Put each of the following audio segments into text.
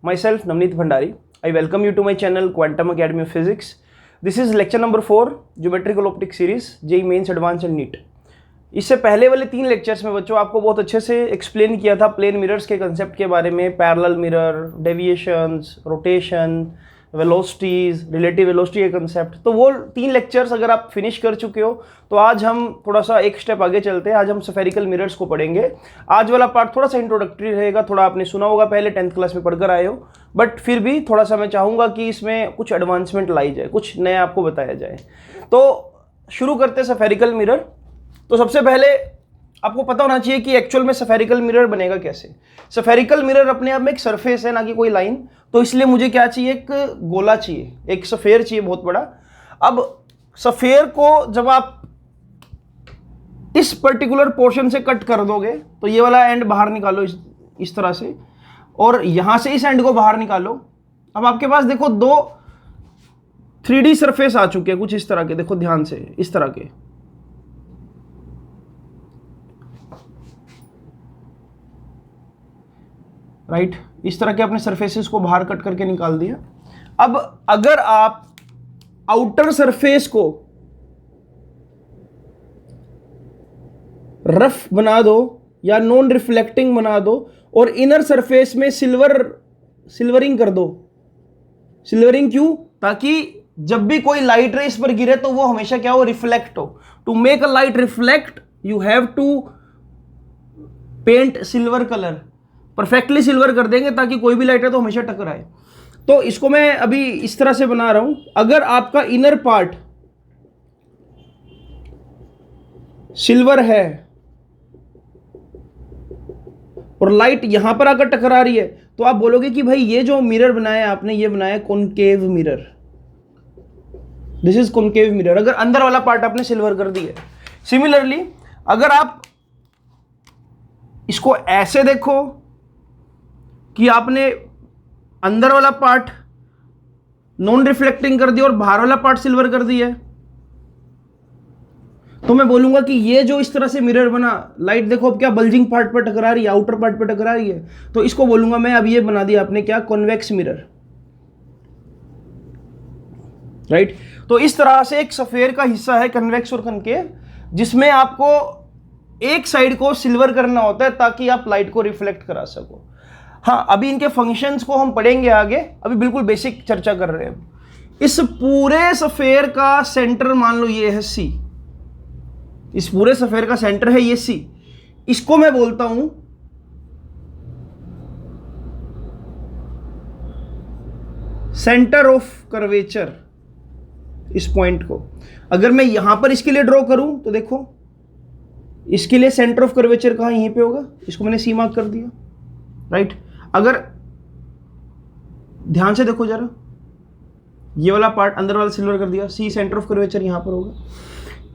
Myself Navneet Bhandari. I welcome you to my channel Quantum Academy of Physics. This is lecture number 4 Geometrical Optics Series JEE Mains Advanced and NEET. इससे पहले वाले 3 lectures में बच्चों आपको बहुत अच्छे से एक्सप्लेन किया था प्लेन मिरर्स के कंसेप्ट के बारे में, parallel mirror, deviations, rotation, velocities, relative velocity के कंसेप्ट। तो वो 3 लेक्चर्स अगर आप फिनिश कर चुके हो तो आज हम थोड़ा सा एक स्टेप आगे चलते हैं। आज हम स्फेरिकल मिरर्स को पढ़ेंगे। आज वाला पार्ट थोड़ा सा इंट्रोडक्टरी रहेगा, थोड़ा आपने सुना होगा पहले 10th क्लास में पढ़कर आए हो, बट फिर भी थोड़ा सा मैं चाहूँगा कि इसमें कुछ एडवांसमेंट लाई जाए, कुछ नया आपको बताया जाए। तो शुरू करते हैं स्फेरिकल मिरर। तो सबसे पहले आपको पता होना चाहिए कि एक्चुअल में स्फेरिकल मिरर बनेगा कैसे। स्फेरिकल मिरर अपने आप में एक सरफेस है, ना कि कोई लाइन। तो इसलिए मुझे क्या चाहिए, एक गोला चाहिए, एक स्फेयर चाहिए बहुत बड़ा। अब स्फेयर को जब आप इस पर्टिकुलर पोर्शन से कट कर दोगे तो ये वाला एंड बाहर निकालो इस तरह से, और यहां से इस एंड को बाहर निकालो। अब आपके पास देखो 2 3D सरफेस आ चुके हैं कुछ इस तरह के, देखो ध्यान से, इस तरह के। राइट, इस तरह के अपने सरफेसेस को बाहर कट करके निकाल दिया। अब अगर आप आउटर सरफेस को रफ बना दो या नॉन रिफ्लेक्टिंग बना दो और इनर सरफेस में सिल्वरिंग कर दो। सिल्वरिंग क्यों? ताकि जब भी कोई लाइट रे इस पर गिरे तो वो हमेशा क्या हो, रिफ्लेक्ट हो। To make a light reflect you have to paint silver colour. Perfectly silver कर देंगे ताकि कोई भी लाइट है तो हमेशा टकराए। तो इसको मैं अभी इस तरह से बना रहा हूं। अगर आपका इनर पार्ट सिल्वर है और लाइट यहां पर आकर टकरा रही है तो आप बोलोगे कि भाई ये जो मिरर बनाया आपने, ये बनाया concave mirror. This is concave mirror. अगर अंदर वाला पार्ट आपने सिल्वर कर दिया। सिमिलरली अगर आप इसको ऐसे देखो कि आपने अंदर वाला पार्ट नॉन रिफ्लेक्टिंग कर दिया और बाहर वाला पार्ट सिल्वर कर दिया, तो मैं बोलूंगा कि ये जो इस तरह से मिरर बना, लाइट देखो अब क्या बल्जिंग पार्ट पर टकरा रही है, आउटर पार्ट पर टकरा रही है, तो इसको बोलूंगा मैं अब ये बना दिया आपने क्या, कॉन्वेक्स मिरर। राइट, तो इस तरह से एक स्फेयर का हिस्सा है कन्वेक्स और कनकेव, जिसमें आपको एक साइड को सिल्वर करना होता है ताकि आप लाइट को रिफ्लेक्ट करा सको। हाँ, अभी इनके फंक्शंस को हम पढ़ेंगे आगे, अभी बिल्कुल बेसिक चर्चा कर रहे हैं। इस पूरे स्फेयर का सेंटर मान लो ये है सी। इस पूरे स्फेयर का सेंटर है ये सी। इसको मैं बोलता हूं सेंटर ऑफ कर्वेचर। इस पॉइंट को अगर मैं यहां पर इसके लिए ड्रॉ करूं तो देखो इसके लिए सेंटर ऑफ कर्वेचर कहां, यहीं पे होगा। इसको मैंने सी मार्क कर दिया। राइट, अगर ध्यान से देखो जरा, ये वाला पार्ट अंदर वाला सिल्वर कर दिया, सी सेंटर ऑफ कर्वेचर यहां पर होगा।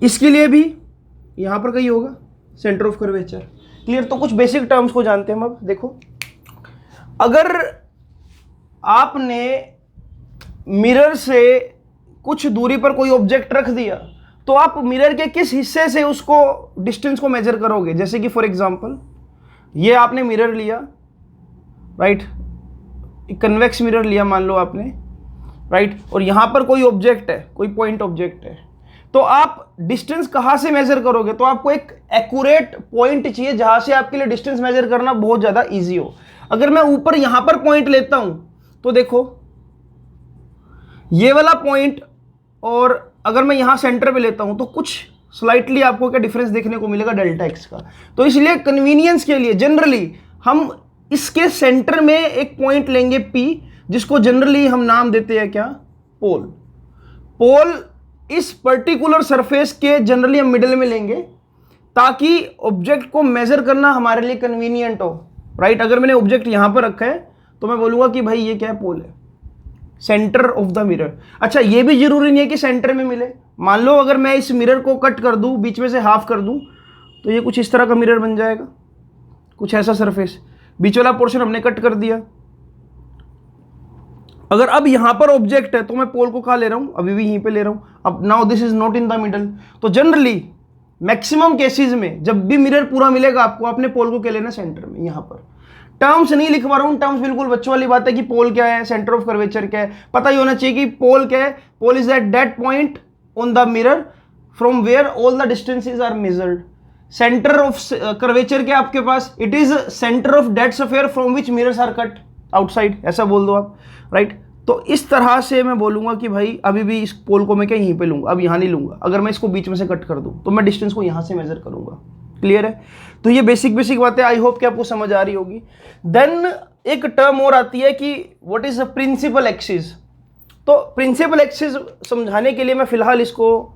इसके लिए भी यहां पर कहीं होगा सेंटर ऑफ कर्वेचर। क्लियर? तो कुछ बेसिक टर्म्स को जानते हैं हम। अब देखो, अगर आपने मिरर से कुछ दूरी पर कोई ऑब्जेक्ट रख दिया तो आप मिरर के किस हिस्से से उसको डिस्टेंस को मेजर करोगे। जैसे कि फॉर एग्जांपल ये आपने मिरर लिया, राइट, एक कन्वेक्स मिरर लिया मान लो आपने, राइट, और यहां पर कोई ऑब्जेक्ट है, कोई पॉइंट ऑब्जेक्ट है, तो आप डिस्टेंस कहां से मेजर करोगे। तो आपको एक एक्यूरेट पॉइंट चाहिए जहां से आपके लिए डिस्टेंस मेजर करना बहुत ज्यादा इजी हो। अगर मैं ऊपर यहां पर पॉइंट लेता हूं तो देखो ये वाला पॉइंट, और अगर मैं यहां सेंटर पे लेता हूं तो कुछ स्लाइटली आपको क्या डिफरेंस देखने को मिलेगा, डेल्टा एक्स का। तो इसलिए कन्वीनियंस के लिए जनरली हम इसके सेंटर में एक पॉइंट लेंगे P, जिसको जनरली हम नाम देते हैं क्या, पोल। पोल इस पर्टिकुलर सरफेस के जनरली हम मिडिल में लेंगे ताकि ऑब्जेक्ट को मेजर करना हमारे लिए कन्वीनियंट हो। राइट, अगर मैंने ऑब्जेक्ट यहां पर रखा है तो मैं बोलूंगा कि भाई ये क्या है, पोल है, सेंटर ऑफ द मिरर। अच्छा, ये भी जरूरी नहीं है कि सेंटर में मिले। मान लो अगर मैं इस मिरर को कट कर दूं, बीच में से हाफ कर दूं, तो ये कुछ इस तरह का मिरर बन जाएगा, कुछ ऐसा सरफेस। बीच वाला पोर्शन हमने कट कर दिया। अगर अब यहां पर ऑब्जेक्ट है तो मैं पोल को कहां ले रहा हूं, अभी भी यहीं पे ले रहा हूं। अब now this is not in the middle. तो जनरली मैक्सिमम केसेस में जब भी मिरर पूरा मिलेगा आपको, अपने पोल को क्या लेना, सेंटर में, यहां पर। टर्म्स नहीं लिखवा रहा हूं, टर्म्स बिल्कुल बच्चों वाली बात है कि पोल क्या है, सेंटर ऑफ कर्वेचर क्या है, पता ही होना चाहिए कि पोल क्या है। Pole is that point on the mirror from where all the distances are measured. Centre of curvature क्या आपके पास, it is centre of that sphere from which mirrors are cut outside, ऐसा बोल दो आप, राइट। तो इस तरह से मैं बोलूंगा कि भाई अभी भी इस पोल को मैं क्या यहीं पे लूंगा, अब यहां नहीं लूंगा। अगर मैं इसको बीच में से कट कर दूं तो मैं डिस्टेंस को यहां से मेजर करूंगा। क्लियर है? तो ये बेसिक बातें आई होप कि आपको समझ आ रही होगी। देन एक टर्म और आती है कि what is the principal axis. तो प्रिंसिपल एक्सिस समझाने के लिए मैं फिलहाल इसको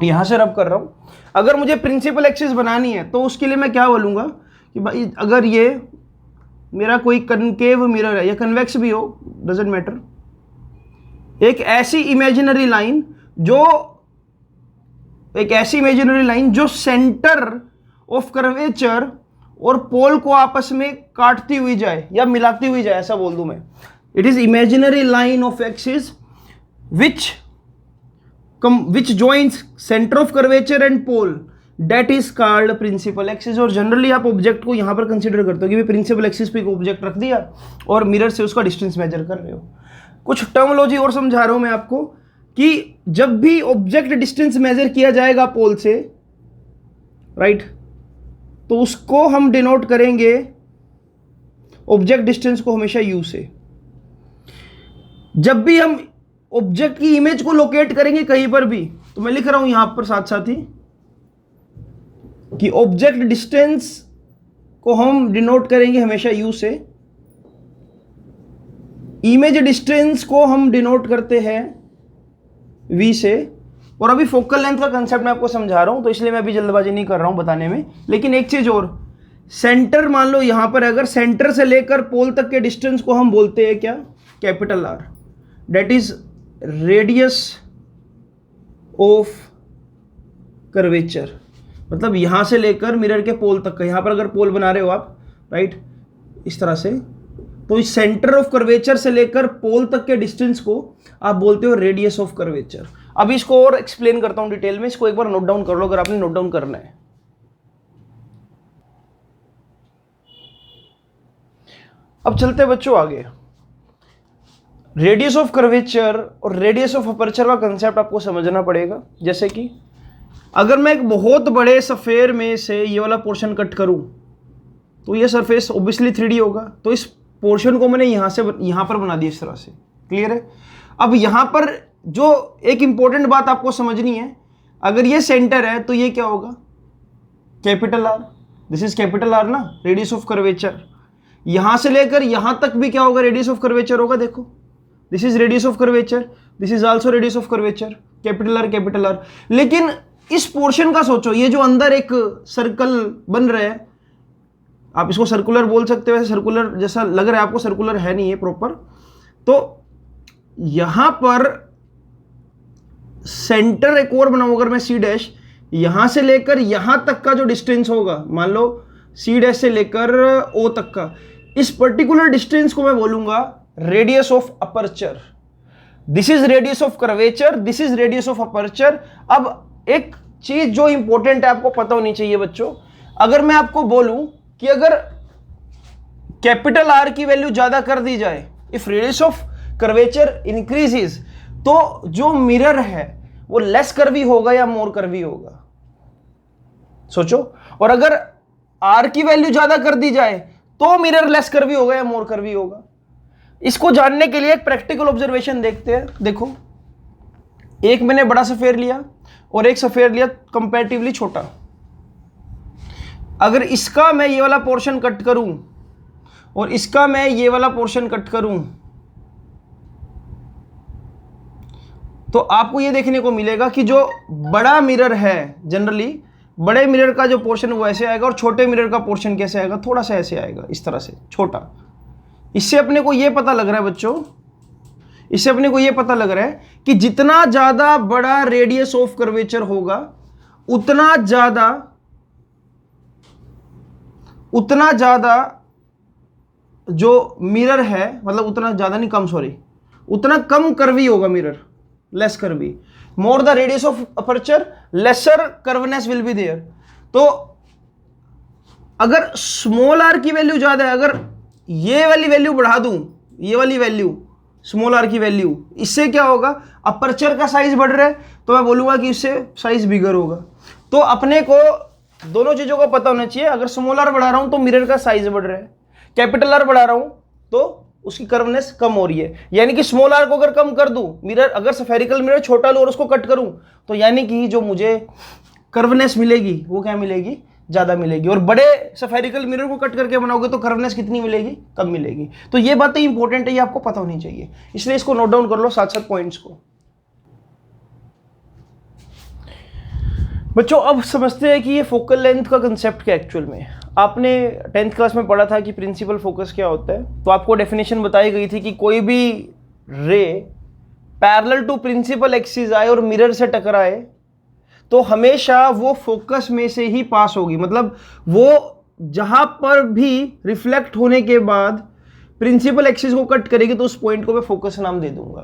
यहां से रब कर रहा हूं। अगर मुझे प्रिंसिपल एक्सिस बनानी है तो उसके लिए मैं क्या बोलूंगा कि भाई अगर ये मेरा कोई कनकेव मिरर है या कन्वेक्स भी हो, डजेंट मैटर, एक ऐसी इमेजिनरी लाइन जो सेंटर ऑफ कर्वेचर और पोल को आपस में काटती हुई जाए या मिलाती हुई जाए, ऐसा बोल दूं मैं। It is imaginary line of axis which joins center of curvature and pole, that is called principal axis। और जनरली आप ऑब्जेक्ट को यहां पर कंसीडर करते हो कि प्रिंसिपल एक्सिस पे एक ऑब्जेक्ट रख दिया और मिरर से उसका डिस्टेंस मेजर कर रहे हो। कुछ टर्मोलॉजी और समझा रहा हूं मैं आपको कि जब भी ऑब्जेक्ट डिस्टेंस मेजर किया जाएगा पोल से, राइट, तो उसको हम डिनोट करेंगे ऑब्जेक्ट डिस्टेंस को हमेशा यू से। जब भी हम ऑब्जेक्ट की इमेज को लोकेट करेंगे कहीं पर भी, तो मैं लिख रहा हूं यहां पर साथ साथ ही कि ऑब्जेक्ट डिस्टेंस को हम डिनोट करेंगे हमेशा यू से, इमेज डिस्टेंस को हम डिनोट करते हैं वी से। और अभी फोकल लेंथ का कंसेप्ट मैं आपको समझा रहा हूं, तो इसलिए मैं अभी जल्दबाजी नहीं कर रहा हूं बताने में। लेकिन एक चीज और, सेंटर मान लो यहां पर, अगर सेंटर से लेकर पोल तक के डिस्टेंस को हम बोलते हैं क्या, capital R, that is radius of curvature. मतलब यहां से लेकर मिरर के पोल तक का, यहां पर अगर पोल बना रहे हो आप, राइट, इस तरह से, तो इस सेंटर ऑफ कर्वेचर से लेकर पोल तक के डिस्टेंस को आप बोलते हो रेडियस ऑफ कर्वेचर। अभी इसको और एक्सप्लेन करता हूं डिटेल में, इसको एक बार नोट डाउन कर लो अगर आपने नोट डाउन करना है। अब चलते हैं बच्चों आगे। रेडियस ऑफ कर्वेचर और रेडियस ऑफ अपर्चर का कंसेप्ट आपको समझना पड़ेगा। जैसे कि अगर मैं एक बहुत बड़े सफेयर में से ये वाला पोर्शन कट करूं तो ये सरफेस ऑब्वियसली 3D होगा, तो इस पोर्शन को मैंने यहां पर बना दिया इस तरह से। क्लियर है? अब यहां पर जो एक इंपॉर्टेंट बात आपको समझनी है, अगर ये सेंटर है तो ये क्या होगा, capital R, this is capital R ना, रेडियस ऑफ कर्वेचर। यहां से लेकर यहां तक भी क्या होगा, रेडियस ऑफ कर्वेचर होगा। देखो, this is radius of curvature, this is also radius of curvature, capital R. लेकिन इस पोर्शन का सोचो, ये जो अंदर एक सर्कल बन रहा है, आप इसको सर्कुलर बोल सकते हो, वैसे सर्कुलर जैसा लग रहा है आपको, सर्कुलर है नहीं है प्रॉपर। तो यहां पर सेंटर एक और बनाऊं अगर मैं सी डैश, यहां से लेकर यहां तक का जो डिस्टेंस होगा, मान लो सी डैश से लेकर ओ तक का, इस पर्टिकुलर डिस्टेंस को मैं बोलूंगा radius of aperture. This is radius of curvature, this is radius of aperture. अब एक चीज जो इंपॉर्टेंट है आपको पता होनी चाहिए बच्चों, अगर मैं आपको बोलूं कि अगर कैपिटल आर की वैल्यू ज्यादा कर दी जाए, if radius of curvature increases, तो जो मिरर है वो लेस कर्वी होगा या मोर कर्वी होगा, सोचो। और अगर आर की वैल्यू ज्यादा कर दी जाए तो मिरर लेस कर्वी होगा या मोर कर्वी होगा। इसको जानने के लिए एक प्रैक्टिकल ऑब्जर्वेशन देखते हैं। देखो, एक मैंने बड़ा सफेयर लिया और एक सफेयर लिया कंपैरेटिवली छोटा। अगर इसका मैं ये वाला पोर्शन कट करूं और इसका मैं ये वाला पोर्शन कट करूं, तो आपको ये देखने को मिलेगा कि जो बड़ा मिरर है, जनरली बड़े मिरर का जो पोर्शन वो ऐसे आएगा और छोटे मिरर का पोर्शन कैसे आएगा, थोड़ा सा ऐसे आएगा, इस तरह से, छोटा। इससे अपने को ये पता लग रहा है बच्चों, इससे अपने को ये पता लग रहा है कि जितना ज्यादा बड़ा रेडियस ऑफ कर्वेचर होगा उतना ज्यादा जो मिरर है, मतलब उतना ज्यादा नहीं, कम, सॉरी, उतना कम कर्वी होगा mirror, less curvy. More the radius of aperture, lesser curveness will be there. तो अगर स्मॉल आर की वैल्यू ज़्यादा है, अगर ये वाली वैल्यू बढ़ा दूं, ये वाली वैल्यू स्मॉल आर की वैल्यू, इससे क्या होगा, अपर्चर का साइज बढ़ रहा है तो मैं बोलूँगा कि इससे साइज बिगर होगा। तो अपने को दोनों चीज़ों का पता होना चाहिए। अगर स्मॉल आर बढ़ा रहा हूँ तो मिरर का साइज बढ़ रहा है, कैपिटल आर बढ़ा रहा हूँ तो उसकी कर्वनेस कम हो रही है। यानी कि स्मॉल आर को अगर कम कर दूं, मिरर अगर स्फेरिकल मिरर छोटा लूं और उसको कट करूं, तो यानी कि जो मुझे कर्वनेस मिलेगी वो क्या मिलेगी, ज़्यादा मिलेगी। और बड़े स्फेरिकल मिरर को कट करके बनाओगे तो कर्वनेस कितनी मिलेगी, कम मिलेगी। तो ये बातें इंपॉर्टेंट है, ये आपको पता होनी चाहिए, इसलिए इसको नोट डाउन कर लो साथ साथ पॉइंट्स को। बच्चों अब समझते हैं कि ये फोकल लेंथ का कंसेप्ट क्या एक्चुअल में। आपने 10th क्लास में पढ़ा था कि प्रिंसिपल फोकस क्या होता है, तो आपको डेफिनेशन बताई गई थी कि कोई भी ray parallel to principal axis आए और मिरर से टकराए तो हमेशा वो फोकस में से ही पास होगी। मतलब वो जहां पर भी रिफ्लेक्ट होने के बाद प्रिंसिपल एक्सिस को कट करेगी तो उस पॉइंट को मैं फोकस नाम दे दूंगा।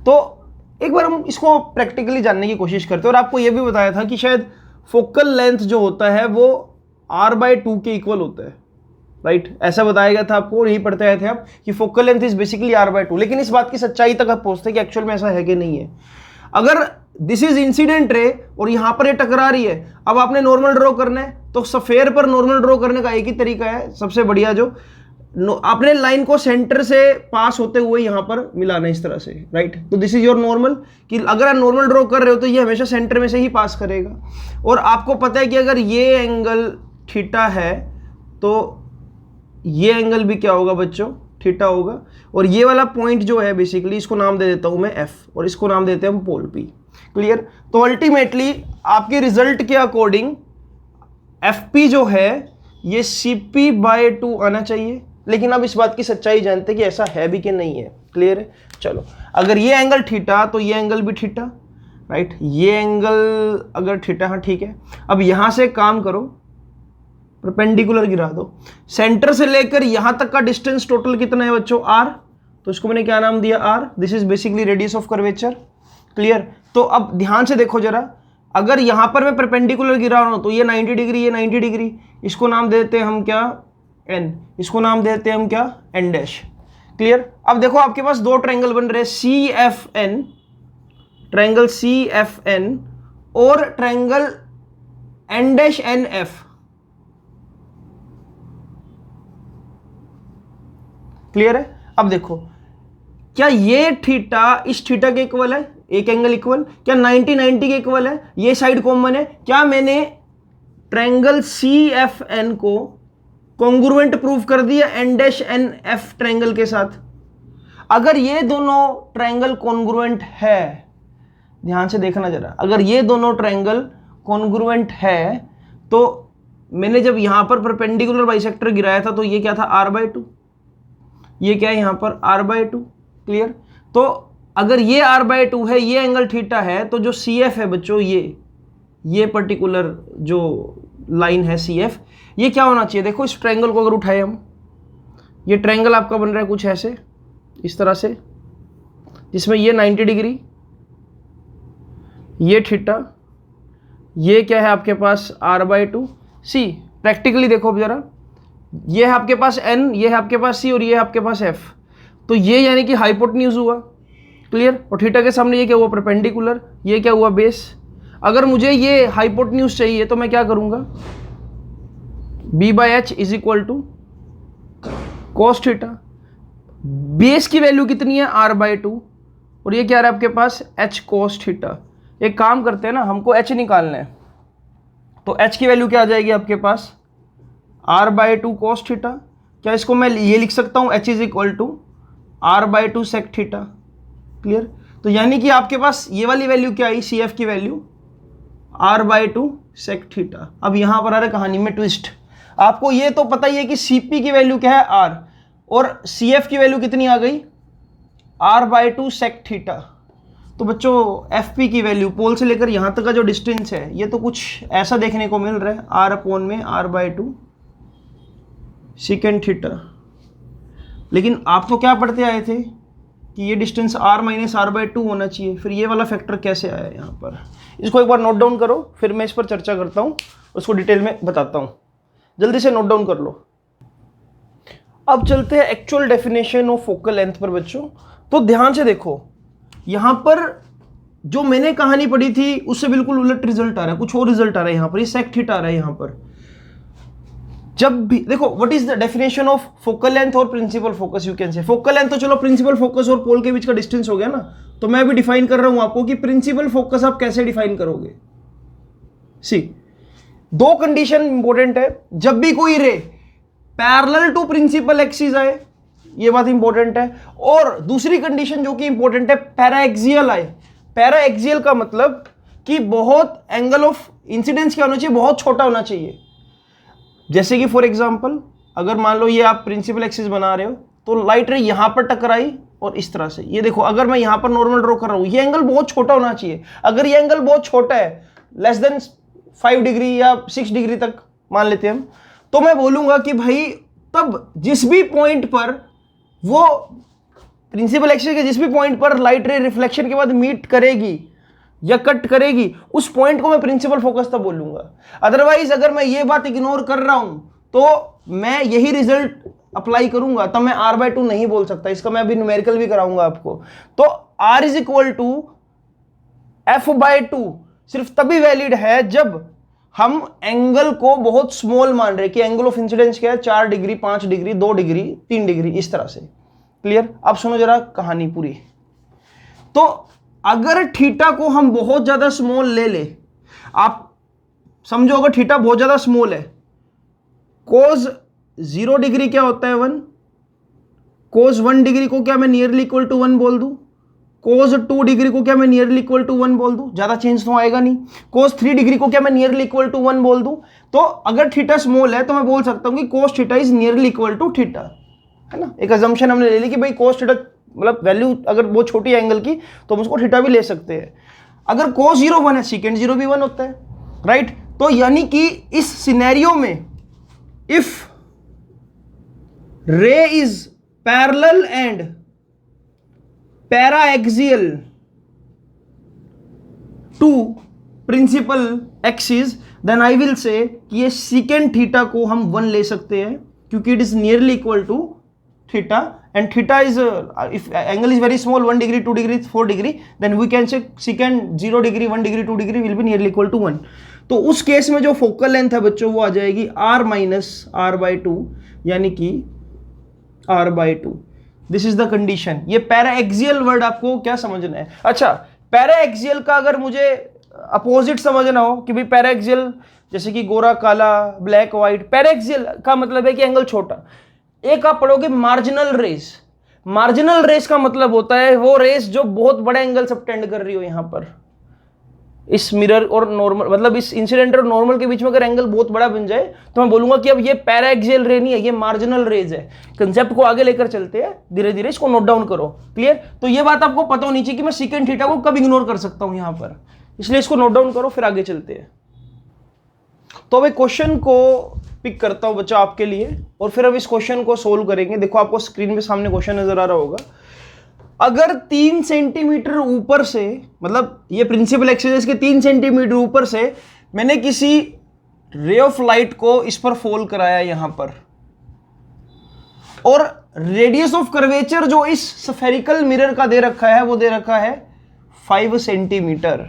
तो एक बार हम इसको प्रैक्टिकली जानने की कोशिश करते हैं। और आपको यह भी बताया था कि शायद फोकल लेंथ जो होता है वो r/2 के इक्वल होता है, राइट। ऐसा बताया गया था आपको, यही पढ़ते आए थे आप कि focal length is basically r/2। लेकिन इस बात की सच्चाई तक आप पहुंचते हैं कि एक्चुअल में ऐसा है कि नहीं है। अगर दिस इज इंसिडेंट रे और यहां पर ये टकरा रही है, अब आपने नॉर्मल ड्रॉ करना है तो सफेयर पर नॉर्मल ड्रॉ करने का एक ही तरीका है, सबसे बढ़िया, जो आपने लाइन को सेंटर से पास होते हुए यहां पर मिलाना है इस तरह से, राइट। तो दिस इज योर नॉर्मल, कि अगर आप नॉर्मल ड्रॉ कर रहे हो तो ये हमेशा सेंटर में से ही पास करेगा। और आपको पता है कि अगर ये एंगल थीटा है तो ये एंगल भी क्या होगा बच्चों, थीटा होगा। और ये वाला पॉइंट जो है बेसिकली इसको नाम दे देता हूं मैं एफ और इसको नाम देते हैं हम पोल पी। क्लियर। तो अल्टीमेटली आपके रिजल्ट के अकॉर्डिंग एफ पी जो है ये CP/2 आना चाहिए। लेकिन अब इस बात की सच्चाई जानते हैं कि ऐसा है भी कि नहीं है। क्लियर है। चलो, अगर ये एंगल थीटा तो ये एंगल भी थीटा, राइट। ये एंगल अगर थीटा, हाँ ठीक है। अब यहां से काम करो, परपेंडिकुलर गिरा दो। सेंटर से लेकर यहां तक का डिस्टेंस टोटल कितना है बच्चों, r। तो इसको मैंने क्या नाम दिया, r। This is basically radius of curvature. Clear. तो अब ध्यान से देखो जरा, अगर यहां पर मैं परपेंडिकुलर गिरा रहा हूं तो ये 90 डिग्री, ये 90 डिग्री, इसको नाम देते हैं हम क्या, n। इसको नाम देते हैं हम क्या, n डैश। क्लियर। अब देखो आपके पास दो ट्रायंगल बन रहे हैं, CFN, ट्रायंगल CFN और triangle n dash NF। Clear है। अब देखो क्या ये थीटा इस थीटा के इक्वल है, एक एंगल इक्वल, क्या 90 के इक्वल है, ये साइड कॉमन है। क्या मैंने ट्रायंगल CFN को कॉन्ग्रुएंट प्रूव कर दिया n डैश NF ट्रायंगल के साथ। अगर ये दोनों ट्रायंगल कॉन्ग्रुएंट है, ध्यान से देखना जरा, अगर ये दोनों ट्रायंगल कॉन्ग्रुएंट है तो मैंने जब यहां पर परपेंडिकुलर बाइसेक्टर गिराया था तो ये क्या था, r/2, ये क्या है यहां पर r/2। क्लियर। तो अगर ये r/2 है, ये एंगल थीटा है, तो जो CF है बच्चों, ये पर्टिकुलर जो लाइन है CF, ये क्या होना चाहिए, देखो इस ट्रायंगल को अगर उठाए हम, ये ट्रायंगल आपका बन रहा है कुछ ऐसे, इस तरह से, जिसमें ये 90 डिग्री, ये थीटा, ये क्या है आपके पास r/2। सी प्रैक्टिकली देखो अब जरा, ये है आपके पास n, ये है आपके पास c और ये है आपके पास f। तो ये यानी कि हाइपोटेन्यूज हुआ। क्लियर। और थीटा के सामने ये क्या हुआ, परपेंडिकुलर, ये क्या हुआ, बेस। अगर मुझे ये हाइपोटेन्यूज चाहिए तो मैं क्या करूंगा, B/h is equal to cos theta. Base की वैल्यू कितनी है, r/2, और ये क्या है आपके पास, h cos थीटा। एक काम करते हैं ना, हमको h निकालना है, तो h की वैल्यू क्या आ जाएगी आपके पास, r/2 cos थीटा। क्या इसको मैं ये लिख सकता हूं, h is equal to r/2 sec theta. Clear. तो यानी कि आपके पास ये वाली वैल्यू क्या आई, CF की वैल्यू r/2 sec थीटा। अब यहां पर आ रहा है कहानी में ट्विस्ट। आपको ये तो पता ही है कि CP की वैल्यू क्या है, r, और CF की वैल्यू कितनी आ गई, r/2 sec थीटा। तो बच्चों FP की वैल्यू, पोल से लेकर यहां तक का जो डिस्टेंस है, ये तो कुछ ऐसा देखने को मिल रहा है, r/2 सेकेंड थीटा। लेकिन आप तो क्या पढ़ते आए थे कि ये डिस्टेंस r माइनस r/2 होना चाहिए, फिर ये वाला फैक्टर कैसे आया यहाँ पर, इसको एक बार नोट डाउन करो, फिर मैं इस पर चर्चा करता हूँ, उसको डिटेल में बताता हूँ। जल्दी से नोट डाउन कर लो। अब चलते हैं actual definition of focal length पर बच्चों। तो ध्यान से देखो, यहां पर जो मैंने कहानी पढ़ी थी उससे बिल्कुल उलट रिजल्ट आ रहा है, कुछ और रिजल्ट आ रहा है यहां पर, ये सेक थीटा आ रहा है यहां पर। जब भी देखो, what is the definition of focal length और principal focus, you can say focal length तो चलो प्रिंसिपल फोकस और पोल के बीच का डिस्टेंस हो गया ना, तो मैं भी डिफाइन कर रहा हूं आपको कि प्रिंसिपल फोकस आप कैसे डिफाइन करोगे। सी, दो कंडीशन इंपॉर्टेंट है, जब भी कोई ray parallel to principal axis आए, ये बात इंपॉर्टेंट है, और दूसरी कंडीशन जो कि इंपॉर्टेंट है, पैराएक्सियल आए। पैराएक्सियल का मतलब कि बहुत एंगल ऑफ इंसिडेंस क्या होना चाहिए, बहुत छोटा होना चाहिए। जैसे कि फॉर एग्जांपल अगर मान लो ये आप प्रिंसिपल एक्सिस बना रहे हो, तो लाइट रे यहां पर टकराई और इस तरह से, ये देखो अगर मैं यहां पर नॉर्मल ड्रॉ कर रहा हूं, ये एंगल बहुत छोटा होना चाहिए। अगर ये एंगल बहुत छोटा है, लेस देन 5 डिग्री या 6 डिग्री तक मान लेते हैं हम, तो मैं बोलूंगा कि भाई तब जिस भी पॉइंट पर वो प्रिंसिपल एक्सिस के जिस भी पॉइंट पर लाइट रे रिफ्लेक्शन के बाद मीट करेगी या कट करेगी, उस पॉइंट को मैं प्रिंसिपल फोकस तब बोलूंगा। अदरवाइज अगर मैं ये बात इग्नोर कर रहा हूं तो मैं यही रिजल्ट अप्लाई करूंगा, तब मैं r/2 नहीं बोल सकता। इसका मैं अभी न्यूमेरिकल भी कराऊंगा आपको। तो r is equal to f/2 सिर्फ तभी वैलिड है जब हम एंगल को बहुत स्मॉल मान रहे कि एंगल ऑफ इंसिडेंस क्या है, 4 डिग्री, 5 डिग्री, 2 डिग्री, 3 डिग्री, इस तरह से। क्लियर? अब सुनो जरा कहानी पूरी। तो अगर थीटा को हम बहुत ज्यादा स्मॉल ले ले, आप समझो अगर थीटा बहुत ज्यादा स्मॉल है, कोस 0 डिग्री क्या होता है 1, कोस 1 डिग्री को क्या मैं नियरली इक्वल टू 1 बोल दूं, कोस 2 डिग्री को क्या मैं नियरली इक्वल टू 1 बोल दूं, ज्यादा चेंज तो आएगा नहीं। कोस 3 डिग्री को क्या मैं नियरली इक्वल टू 1 बोल दूं। तो अगर थीटा स्मॉल है तो मैं बोल सकता हूं कि cos theta is nearly equal to theta, है ना। एक अजम्पशन हमने ले ली कि भाई कोस थीटा मतलब वैल्यू अगर वो छोटी एंगल की तो हम उसको थीटा भी ले सकते हैं। अगर कोस 0 1 है, सेकेंड 0 भी 1 होता है, राइट। तो यानी कि इस सिनेरियो में if ray is parallel and paraxial to principal axis, then I will say कि ये सेकेंड थीटा को हम 1 ले सकते हैं क्योंकि it is nearly equal to theta, and theta is if angle is very small, 1 degree, 2 degree, 4 degree, then we can say secant 0 degree, 1 degree, 2 degree will be nearly equal to 1. तो उस case में जो focal length है बच्चों वो आ जाएगी r minus r/2, यानी कि r/2। This is the condition. ये पैराएक्सियल वर्ड आपको क्या समझना है। अच्छा, पैराएक्सियल का अगर मुझे अपोजिट समझना हो कि भाई पैराएक्सियल जैसे कि गोरा काला, ब्लैक व्हाइट, पैराएक्सियल का मतलब है कि एंगल छोटा। एक आप पढ़ोगे मार्जिनल रेस। मार्जिनल रेस का मतलब होता है वो रेस जो बहुत बड़ा एंगल सबटेंड कर रही हो। यहां पर इस मिरर और नॉर्मल, मतलब इस इंसिडेंट और नॉर्मल के बीच में अगर एंगल बहुत बड़ा बन जाए तो मैं बोलूंगा कि अब ये पैराएक्सियल रे नहीं है, ये मार्जिनल रेज है। कंसेप्ट को आगे लेकर चलते हैं धीरे धीरे, इसको नोट डाउन करो। क्लियर? तो ये बात आपको पता होनी चाहिए कि मैं सेकेंड थीटा को कब इग्नोर कर सकता हूं यहां पर, इसलिए इसको नोट डाउन करो, फिर आगे चलते हैं। तो अब क्वेश्चन को पिक करता हूं बच्चा आपके लिए, और फिर अब इस क्वेश्चन को सोल्व करेंगे। देखो आपको स्क्रीन पे सामने क्वेश्चन नजर आ रहा होगा। अगर 3 सेंटीमीटर ऊपर से, मतलब ये प्रिंसिपल एक्सिस के 3 सेंटीमीटर ऊपर से मैंने किसी रे ऑफ लाइट को इस पर फॉल कराया यहां पर, और रेडियस ऑफ कर्वेचर जो इस स्फेरिकल मिरर का दे रखा है वो दे रखा है 5 सेंटीमीटर।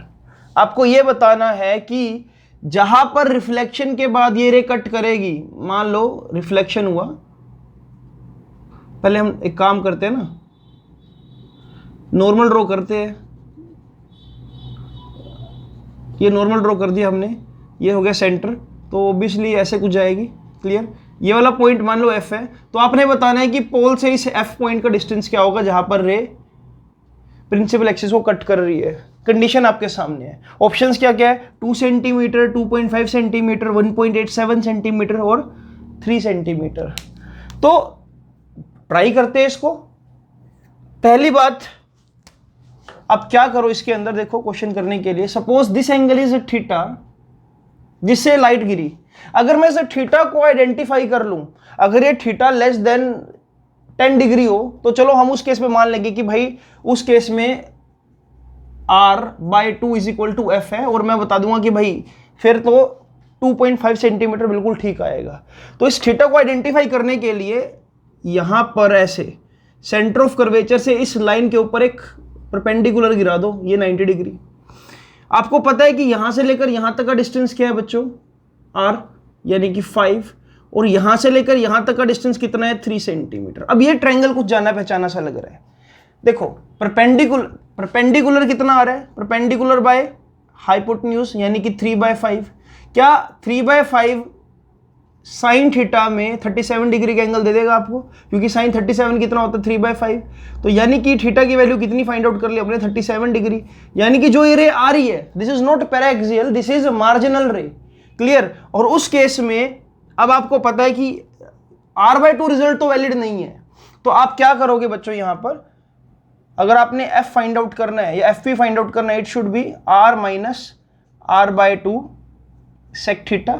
आपको यह बताना है कि जहां पर रिफ्लेक्शन के बाद ये रे कट करेगी, मान लो रिफ्लेक्शन हुआ, पहले हम एक काम करते हैं ना, नॉर्मल ड्रॉ करते हैं। ये नॉर्मल ड्रॉ कर दिया हमने, ये हो गया सेंटर, तो ऑब्वियसली ऐसे कुछ जाएगी। क्लियर? ये वाला पॉइंट मान लो एफ है, तो आपने बताना है कि पोल से इस एफ पॉइंट का डिस्टेंस क्या होगा जहां पर रे प्रिंसिपल एक्सिस को कट कर रही है। कंडीशन आपके सामने है। ऑप्शंस क्या क्या है? 2 सेंटीमीटर, 2.5 सेंटीमीटर, 1.87 सेंटीमीटर और 3 सेंटीमीटर। तो ट्राई करते हैं इसको। पहली बात, अब क्या करो इसके अंदर, देखो क्वेश्चन करने के लिए, suppose this angle is theta जिससे लाइट गिरी। अगर मैं इस थीटा को आइडेंटिफाई कर लूं, अगर ये थीटा लेस देन 10 डिग्री हो तो चलो हम उस केस में मान लेंगे कि भाई उस केस में r/2 is equal to F है, और मैं बता दूंगा कि भाई फिर तो 2.5 सेंटीमीटर बिल्कुल ठीक आएगा। तो इस थीटा को आइडेंटिफाई करने के लिए यहां पर ऐसे सेंटर ऑफ कर्वेचर से इस लाइन के ऊपर एक परपेंडिकुलर गिरा दो, ये 90 डिग्री। आपको पता है कि यहां से लेकर यहां तक का डिस्टेंस क्या है बच्चों, r, यानी कि 5, और यहां से लेकर यहां तक का डिस्टेंस कितना है, 3 सेंटीमीटर। अब ये ट्रायंगल कुछ जाना पहचाना सा लग रहा है। देखो परपेंडिकुलर कितना आ रहा है, परपेंडिकुलर बाय हाइपोटेन्यूज यानी कि 3/5। क्या 3/5 साइन थीटा में 37 डिग्री का एंगल दे देगा आपको, क्योंकि साइन 37 कितना होता है, 3/5। तो यानी कि थीटा की वैल्यू कितनी फाइंड आउट कर ली अपने, 37 डिग्री। यानी कि जो ये रे आ रही है, this is not paraxial, this is marginal रे। क्लियर। और उस केस में अब आपको पता है कि r/2 रिजल्ट तो वैलिड नहीं है, तो आप क्या करोगे बच्चों, यहां पर अगर आपने f फाइंड आउट करना है या fp फाइंड आउट करना है, it should be r minus r/2 sec theta.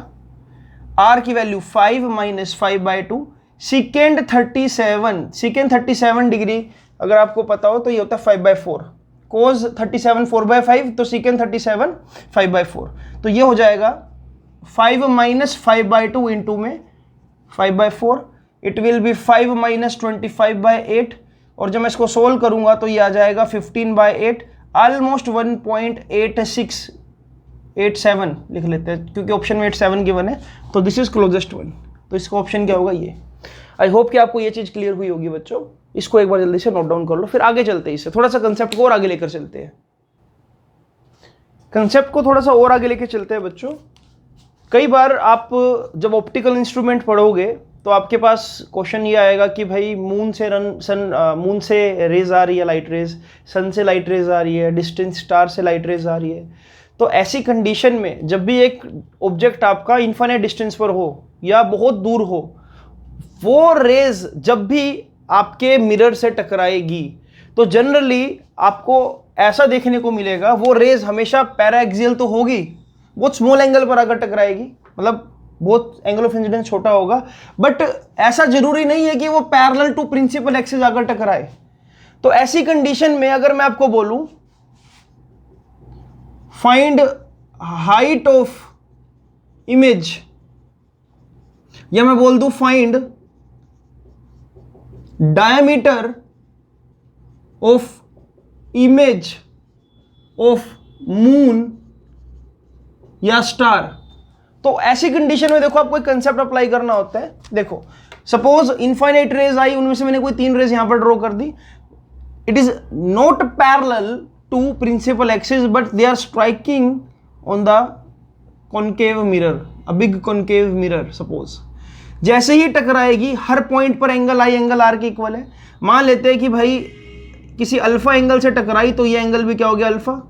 r की वैल्यू 5 माइनस 5/2 सेकेंड 37 डिग्री अगर आपको पता हो तो ये होता है 5/4, कोज 37 4/5, तो सेकेंड 37 5/4। तो ये हो जाएगा 5 माइनस 5/2 इंटू में 5/4, इट विल बी 5 माइनस 25/8, और जब मैं इसको सोल्व करूंगा तो ये आ जाएगा 15/8, ऑलमोस्ट 1.8687 लिख लेते हैं क्योंकि ऑप्शन में 87 गिवन है, तो दिस इज क्लोजेस्ट वन। तो इसका ऑप्शन क्या होगा, ये। आई होप कि आपको ये चीज क्लियर हुई होगी बच्चों। इसको एक बार जल्दी से नोट डाउन कर लो, फिर आगे चलते हैं। इससे थोड़ा सा कंसेप्ट को और आगे लेकर चलते हैं, कंसेप्ट को थोड़ा सा और आगे लेकर चलते हैं बच्चों। कई बार आप जब ऑप्टिकल इंस्ट्रूमेंट पढ़ोगे तो आपके पास क्वेश्चन ये आएगा कि भाई मून से रेज आ रही है, लाइट रेज, सन से लाइट रेज आ रही है, डिस्टेंस स्टार से लाइट रेज आ रही है। तो ऐसी कंडीशन में जब भी एक ऑब्जेक्ट आपका इन्फिनिट डिस्टेंस पर हो या बहुत दूर हो, वो रेज जब भी आपके मिरर से टकराएगी तो जनरली आपको ऐसा देखने को मिलेगा, वो रेज हमेशा पैराएक्सियल तो होगी, बहुत स्मॉल एंगल पर आकर टकराएगी, मतलब बहुत एंगल ऑफ इंसिडेंस छोटा होगा, बट ऐसा जरूरी नहीं है कि वो पैरेलल टू प्रिंसिपल एक्सिस आकर टकराए। तो ऐसी कंडीशन में अगर मैं आपको बोलूं फाइंड हाइट ऑफ इमेज, या मैं बोल दूं find diameter of image of moon या स्टार, तो ऐसी कंडीशन में देखो आपको एक कंसेप्ट अप्लाई करना होता है। देखो सपोज इनफाइनाइट रेज आई, उनमें से मैंने कोई 3 रेज यहां पर ड्रॉ कर दी, it is not parallel to principal axis but they are striking on the concave mirror, a big concave mirror. Suppose जैसे ही टकराएगी हर पॉइंट पर एंगल आई एंगल आर के इक्वल है। मान लेते हैं कि भाई किसी अल्फा एंगल से टकराई तो ये एंगल भी क्या हो गया, अल्फा,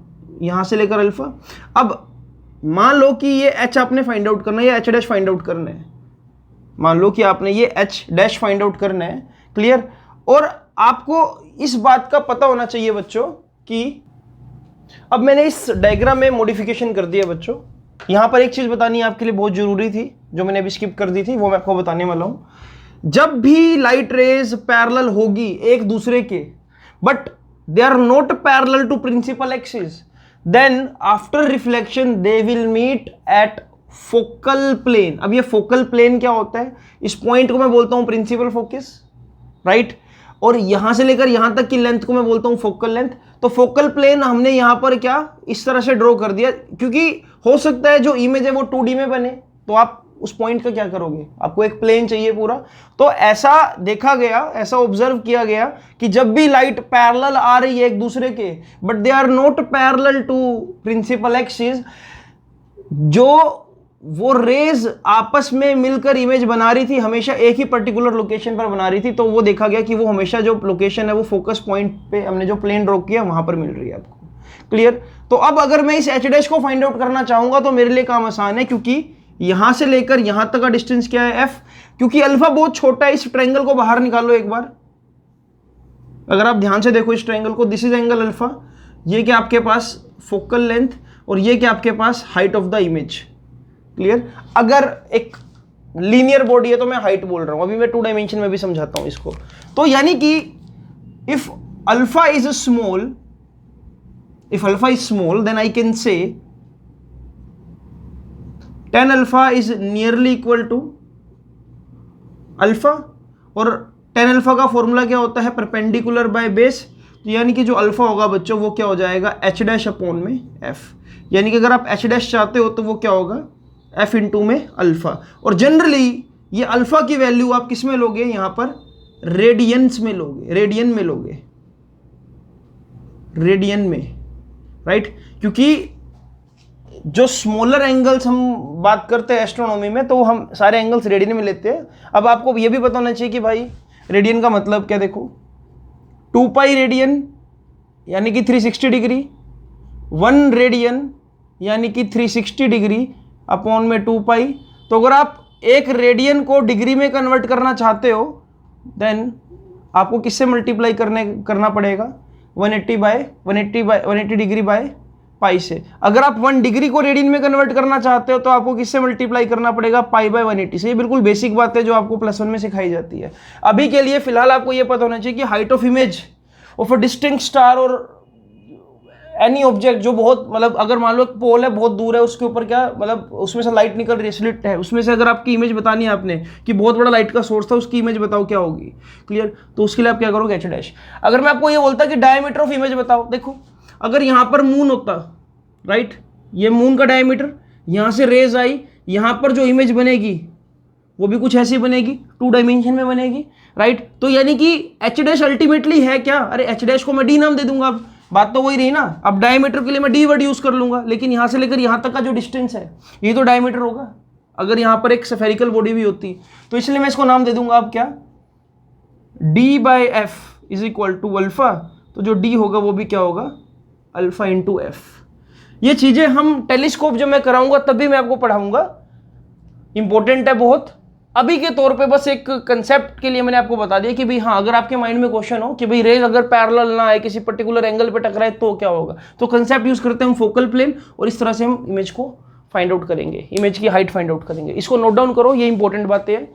यहां से लेकर अल्फा। अब मान लो कि ये h आपने फाइंड आउट करना है या h' फाइंड आउट करना है, मान लो कि आपने ये h' फाइंड आउट करना है। क्लियर। और आपको इस बात का पता होना चाहिए बच्चों कि अब मैंने इस डायग्राम में मॉडिफिकेशन कर दिया बच्चों। यहां पर एक चीज बतानी आपके लिए बहुत जरूरी थी जो मैंने अभी स्किप कर दी थी, वो मैं आपको बताने वाला हूं। जब भी लाइट रेज पैरेलल होगी एक दूसरे के, but they are not parallel to principal axis, then after reflection they will meet at focal plane। अब ये फोकल प्लेन क्या होता है, इस पॉइंट को मैं बोलता हूं प्रिंसिपल फोकस, राइट, और यहां से लेकर यहां तक की लेंथ को मैं बोलता हूं फोकल लेंथ। तो फोकल प्लेन हमने यहां पर क्या इस तरह से ड्रॉ कर दिया, क्योंकि हो सकता है जो इमेज है वो 2D में बने, तो आप उस पॉइंट का क्या करोगे, आपको एक प्लेन चाहिए पूरा। तो ऐसा देखा गया, ऐसा ऑब्जर्व किया गया कि जब भी लाइट पैरेलल आ रही है एक दूसरे के, but they are not parallel to principal axis, जो वो रेज आपस में मिलकर इमेज बना रही थी हमेशा एक ही पर्टिकुलर लोकेशन पर बना रही थी। तो वो देखा गया कि वो हमेशा जो लोकेशन है वो फोकस पॉइंट पे हमने जो प्लेन ड्रॉ किया वहां पर मिल रही है आपको। क्लियर। तो अब अगर मैं इस h' को फाइंड आउट करना चाहूंगा तो मेरे लिए काम आसान है, क्योंकि यहां से लेकर यहां तक का डिस्टेंस क्या है, f। क्योंकि अल्फा बहुत छोटा है, इस ट्रायंगल को बाहर निकालो एक बार, अगर आप ध्यान से देखो इस ट्रायंगल को, दिस इज एंगल अल्फा, ये क्या आपके पास फोकल लेंथ, और ये क्या आपके पास height of the image. Clear. अगर एक लीनियर बॉडी है तो मैं हाइट बोल रहा हूं, अभी मैं 2 डायमेंशन में भी समझाता हूं इसको। तो यानी कि if alpha is small, if alpha is small then I can say tan alpha is nearly equal to alpha, और tan अल्फा का फॉर्मूला क्या होता है, परपेंडिकुलर बाय बेस, तो यानी कि जो अल्फा होगा बच्चों वो क्या हो जाएगा, h डैश अपॉन में f, यानी कि अगर आप h डैश चाहते हो तो वो क्या होगा, f इंटू में अल्फा। और जनरली ये अल्फा की वैल्यू आप किस में लोगे, यहां पर रेडियंस में लोगे, रेडियन में लोगे, रेडियन में, राइट। क्योंकि जो स्मॉलर एंगल्स हम बात करते हैं एस्ट्रोनॉमी में तो हम सारे एंगल्स रेडियन में लेते हैं। अब आपको ये भी पता होना चाहिए कि भाई रेडियन का मतलब क्या, देखो 2 पाई रेडियन यानी कि 360 डिग्री, 1 रेडियन यानी कि 360 डिग्री अपॉन में 2 पाई। तो अगर आप एक रेडियन को डिग्री में कन्वर्ट करना चाहते हो देन आपको किससे मल्टीप्लाई करना पड़ेगा, 180 डिग्री बाय पाई से। अगर आप 1 डिग्री को रेडियन में कन्वर्ट करना चाहते हो तो आपको किससे मल्टीप्लाई करना पड़ेगा, पाई बाय 180 से। ये बिल्कुल बेसिक बात है जो आपको +1 में सिखाई जाती है। अभी के लिए फिलहाल आपको ये पता होना चाहिए कि height of image of a distinct star और एनी ऑब्जेक्ट जो बहुत मतलब अगर मान लो पोल है बहुत दूर है, उसके ऊपर क्या मतलब उसमें से लाइट निकल रही है, स्लिट है, उसमें से अगर आपकी इमेज बतानी है आपने कि बहुत बड़ा लाइट का सोर्स था, उसकी इमेज बताओ क्या होगी, क्लियर। तो उसके लिए आप क्या करोगे, h डैश। अगर मैं आपको ये बोलता कि डायमीटर ऑफ इमेज बताओ, देखो अगर यहाँ पर मून होता, राइट, ये मून का डायमीटर, यहाँ से रेज आई, यहाँ पर जो इमेज बनेगी वो भी कुछ ऐसी बनेगी, 2 डायमेंशन में बनेगी, राइट। तो यानी कि h डैश अल्टीमेटली है क्या, अरे h डैश को मैं d नाम दे दूंगा। अब बात तो वही रही ना, अब डायमीटर के लिए मैं d वर्ड यूज कर लूंगा, लेकिन यहाँ से लेकर यहाँ तक का जो डिस्टेंस है ये तो डायमीटर होगा, अगर यहाँ पर एक स्फेरिकल बॉडी भी होती तो इसलिए मैं इसको नाम दे दूंगा अब क्या, d by f is equal to alpha. तो जो d होगा वो भी क्या होगा, अल्फा इंटू एफ। ये चीजें हम टेलीस्कोप जब मैं कराऊंगा तब भी मैं आपको पढ़ाऊंगा, इंपॉर्टेंट है बहुत। अभी के तौर पे बस एक कंसेप्ट के लिए मैंने आपको बता दिया कि भाई हाँ, अगर आपके माइंड में क्वेश्चन हो कि भाई रेज अगर पैरेलल ना आए, किसी पर्टिकुलर एंगल पे टकराए तो क्या होगा, तो कंसेप्ट यूज करते हैं हम फोकल प्लेन, और इस तरह से हम इमेज को फाइंड आउट करेंगे, इमेज की हाइट फाइंड आउट करेंगे। इसको नोट डाउन करो, ये इंपॉर्टेंट बातें हैं,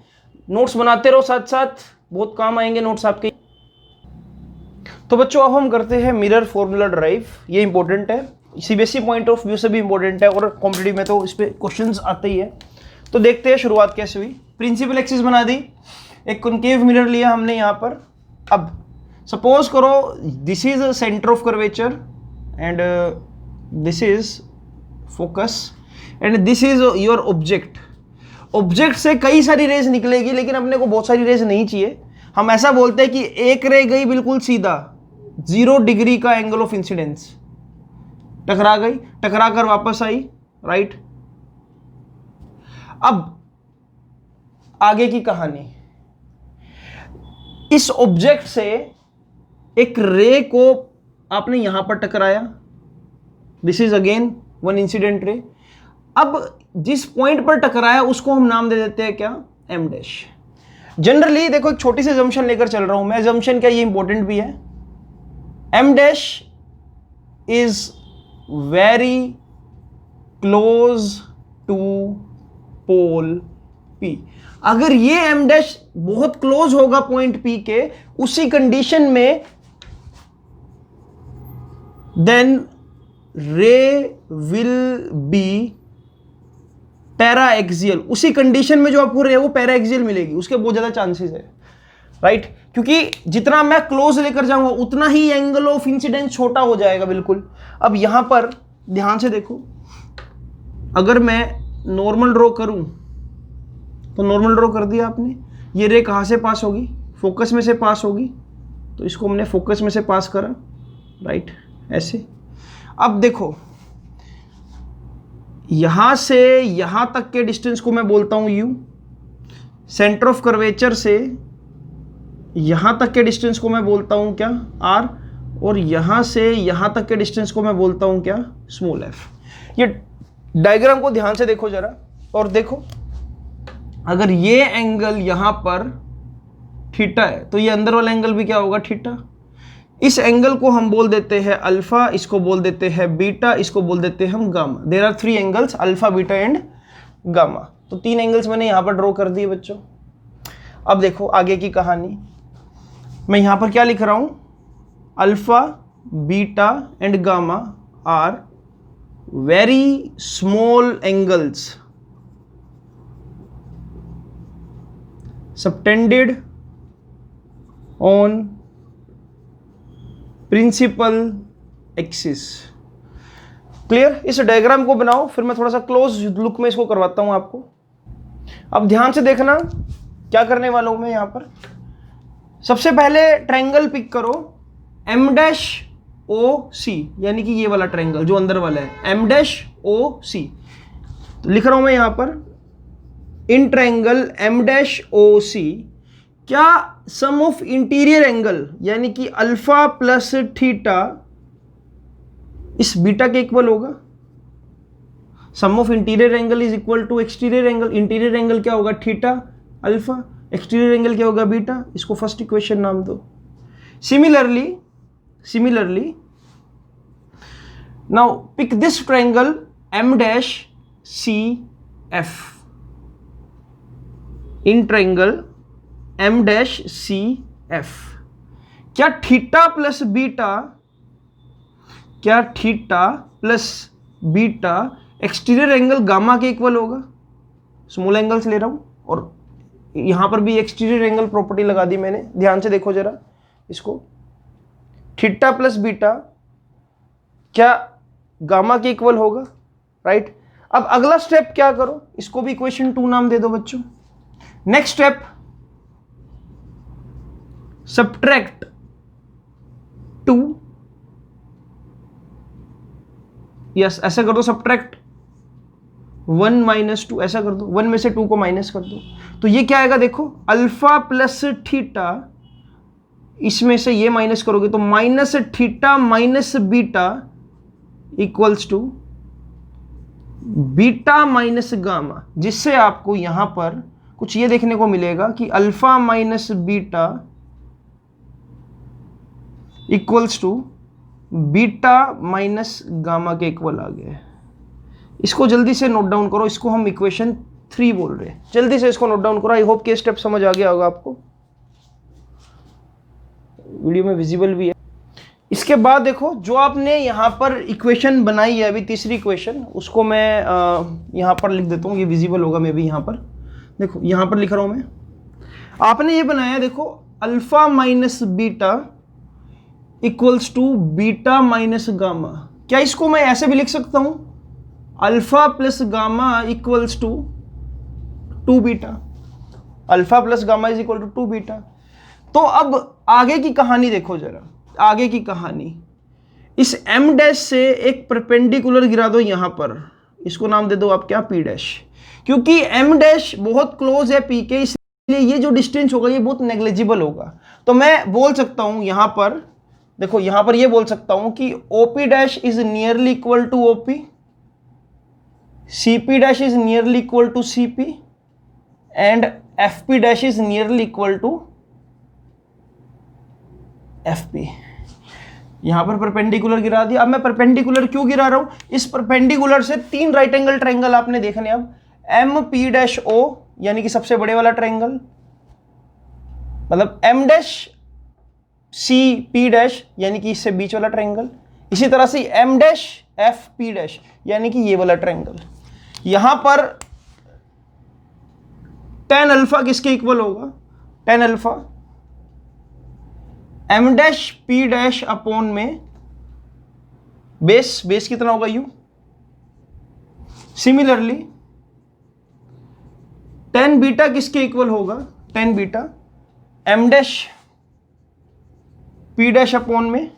नोट्स बनाते रहो साथ साथ, बहुत काम आएंगे नोट्स आपके। तो बच्चों अब हम करते हैं मिरर फॉर्मूला ड्राइव, ये इंपॉर्टेंट है, सीबीएसई पॉइंट ऑफ व्यू से भी इंपॉर्टेंट है और कॉम्पिटिटिव में तो इस पे क्वेश्चंस आते ही है। तो देखते हैं शुरुआत कैसे हुई। प्रिंसिपल एक्सिस बना दी, एक कॉनकेव मिरर लिया हमने यहाँ पर। अब सपोज करो this is centre of curvature and this is focus and this is your object. Object से कई सारी रेज निकलेगी, लेकिन अपने को बहुत सारी रेज नहीं चाहिए। हम ऐसा बोलते हैं कि एक रे गई बिल्कुल सीधा 0 डिग्री का एंगल ऑफ इंसिडेंस, टकरा गई, टकरा कर वापस आई, राइट। अब आगे की कहानी, इस ऑब्जेक्ट से एक रे को आपने यहां पर टकराया, this is again 1 incident ray. अब जिस पॉइंट पर टकराया उसको हम नाम दे देते हैं क्या, m डैश। जनरली देखो एक छोटी सी अजम्पशन लेकर चल रहा हूं मैं, अजम्पशन क्या, ये इंपॉर्टेंट भी है। m dash is very close to pole P। अगर ये m डैश बहुत क्लोज होगा पॉइंट P के, उसी कंडीशन में then ray will be paraxial. उसी कंडीशन में जो आपको रे वो पैरा एक्सियल मिलेगी, उसके बहुत ज्यादा चांसेस है, राइट। क्योंकि जितना मैं क्लोज लेकर जाऊंगा उतना ही एंगल ऑफ इंसिडेंस छोटा हो जाएगा, बिल्कुल। अब यहां पर ध्यान से देखो, अगर मैं नॉर्मल ड्रॉ करूं तो नॉर्मल ड्रॉ कर दिया आपने, ये रे कहां से पास होगी, फोकस में से पास होगी, तो इसको हमने फोकस में से पास करा, राइट, ऐसे। अब देखो यहां से यहां तक के डिस्टेंस को मैं बोलता हूं u, सेंटर ऑफ कर्वेचर से यहां तक के डिस्टेंस को मैं बोलता हूं क्या, r, और यहां से यहां तक के डिस्टेंस को मैं बोलता हूं क्या, स्मॉल f। ये डायग्राम को ध्यान से देखो जरा, और देखो अगर ये एंगल यहां पर थीटा है तो ये अंदर वाला एंगल भी क्या होगा, थीटा। इस एंगल को हम बोल देते हैं अल्फा, इसको बोल देते हैं बीटा, इसको बोल देते हैं हम gamma. There are 3 angles, alpha, beta and gamma. तो 3 एंगल्स मैंने यहां पर ड्रॉ कर दिए बच्चों। अब देखो आगे की कहानी, मैं यहां पर क्या लिख रहा हूं, alpha, beta and gamma are very small angles subtended on principal axis. Clear? इस डायग्राम को बनाओ, फिर मैं थोड़ा सा क्लोज लुक में इसको करवाता हूं आपको। अब ध्यान से देखना क्या करने वाला हूं मैं यहां पर। सबसे पहले ट्रायंगल पिक करो एम डैश ओ सी, यानी कि ये वाला ट्रायंगल जो अंदर वाला है, एम डैश ओ सी। तो लिख रहा हूं मैं यहां पर in triangle M dash O C, क्या सम ऑफ इंटीरियर एंगल यानी कि alpha plus theta is beta के इक्वल होगा? Sum of interior angle is equal to exterior angle. Interior angle क्या होगा? Theta alpha. एक्सटीरियर एंगल क्या होगा? Beta. इसको फर्स्ट इक्वेशन नाम दो। Similarly now pick this triangle M dash C F. In triangle M dash C F, क्या theta plus beta exterior angle gamma के equal होगा? स्मॉल एंगल्स ले रहा हूं और यहां पर भी एक्सटीरियर एंगल प्रॉपर्टी लगा दी मैंने। ध्यान से देखो जरा इसको, थीटा प्लस बीटा क्या गामा के इक्वल होगा? राइट। अब अगला स्टेप क्या करो, इसको भी इक्वेशन 2 नाम दे दो बच्चों। नेक्स्ट स्टेप, सब्ट्रैक्ट 2, यस ऐसा कर दो, सब्ट्रैक्ट 1 माइनस 2, ऐसा कर दो, 1 में से 2 को माइनस कर दो। तो ये क्या आएगा देखो, अल्फा प्लस थीटा, इसमें से ये माइनस करोगे तो minus theta minus beta equals to beta minus gamma, जिससे आपको यहां पर कुछ ये देखने को मिलेगा कि alpha minus beta equals to beta minus gamma के इक्वल आ गया है। इसको जल्दी से नोट डाउन करो, इसको हम इक्वेशन 3 बोल रहे हैं। जल्दी से इसको नोट डाउन करो। आई होप कि स्टेप समझ आ गया होगा आपको, वीडियो में विजिबल भी है। इसके बाद देखो जो आपने यहाँ पर इक्वेशन बनाई है अभी, तीसरी इक्वेशन, उसको मैं यहाँ पर लिख देता हूँ, ये विजिबल होगा मैं भी यहाँ पर। देखो यहाँ पर लिख रहा हूँ मैं, आपने ये बनाया देखो alpha minus beta equals to beta minus gamma. क्या इसको मैं ऐसे भी लिख सकता हूँ, alpha plus gamma equals to 2 beta. Alpha plus gamma is equal to 2 beta. तो अब आगे की कहानी देखो जरा, आगे की कहानी, इस m डैश से एक परपेंडिकुलर गिरा दो यहां पर, इसको नाम दे दो आप क्या, p डैश। क्योंकि m डैश बहुत क्लोज है p के, इसलिए ये जो डिस्टेंस होगा ये बहुत नेग्लिजिबल होगा। तो मैं बोल सकता हूं यहां पर, देखो यहां पर ये बोल सकता हूं कि OP dash is nearly equal to OP, CP dash is nearly equal to CP and FP dash is nearly equal to FP। यहां पर परपेंडिकुलर गिरा दिया। अब मैं परपेंडिकुलर क्यों गिरा रहा हूं, इस परपेंडिकुलर से 3 राइट एंगल ट्रायंगल आपने देखने। अब MP डैश O यानी कि सबसे बड़े वाला ट्रायंगल, मतलब M डैश CP डैश यानी कि इससे बीच वाला ट्रायंगल, इसी तरह से M डैश FP डैश यानी कि ये वाला ट्रायंगल। यहां पर tan अल्फा किसके इक्वल होगा, tan alpha M dash P dash upon में बेस कितना होगा U। सिमिलरली tan बीटा किसके इक्वल होगा, tan beta M dash P dash upon में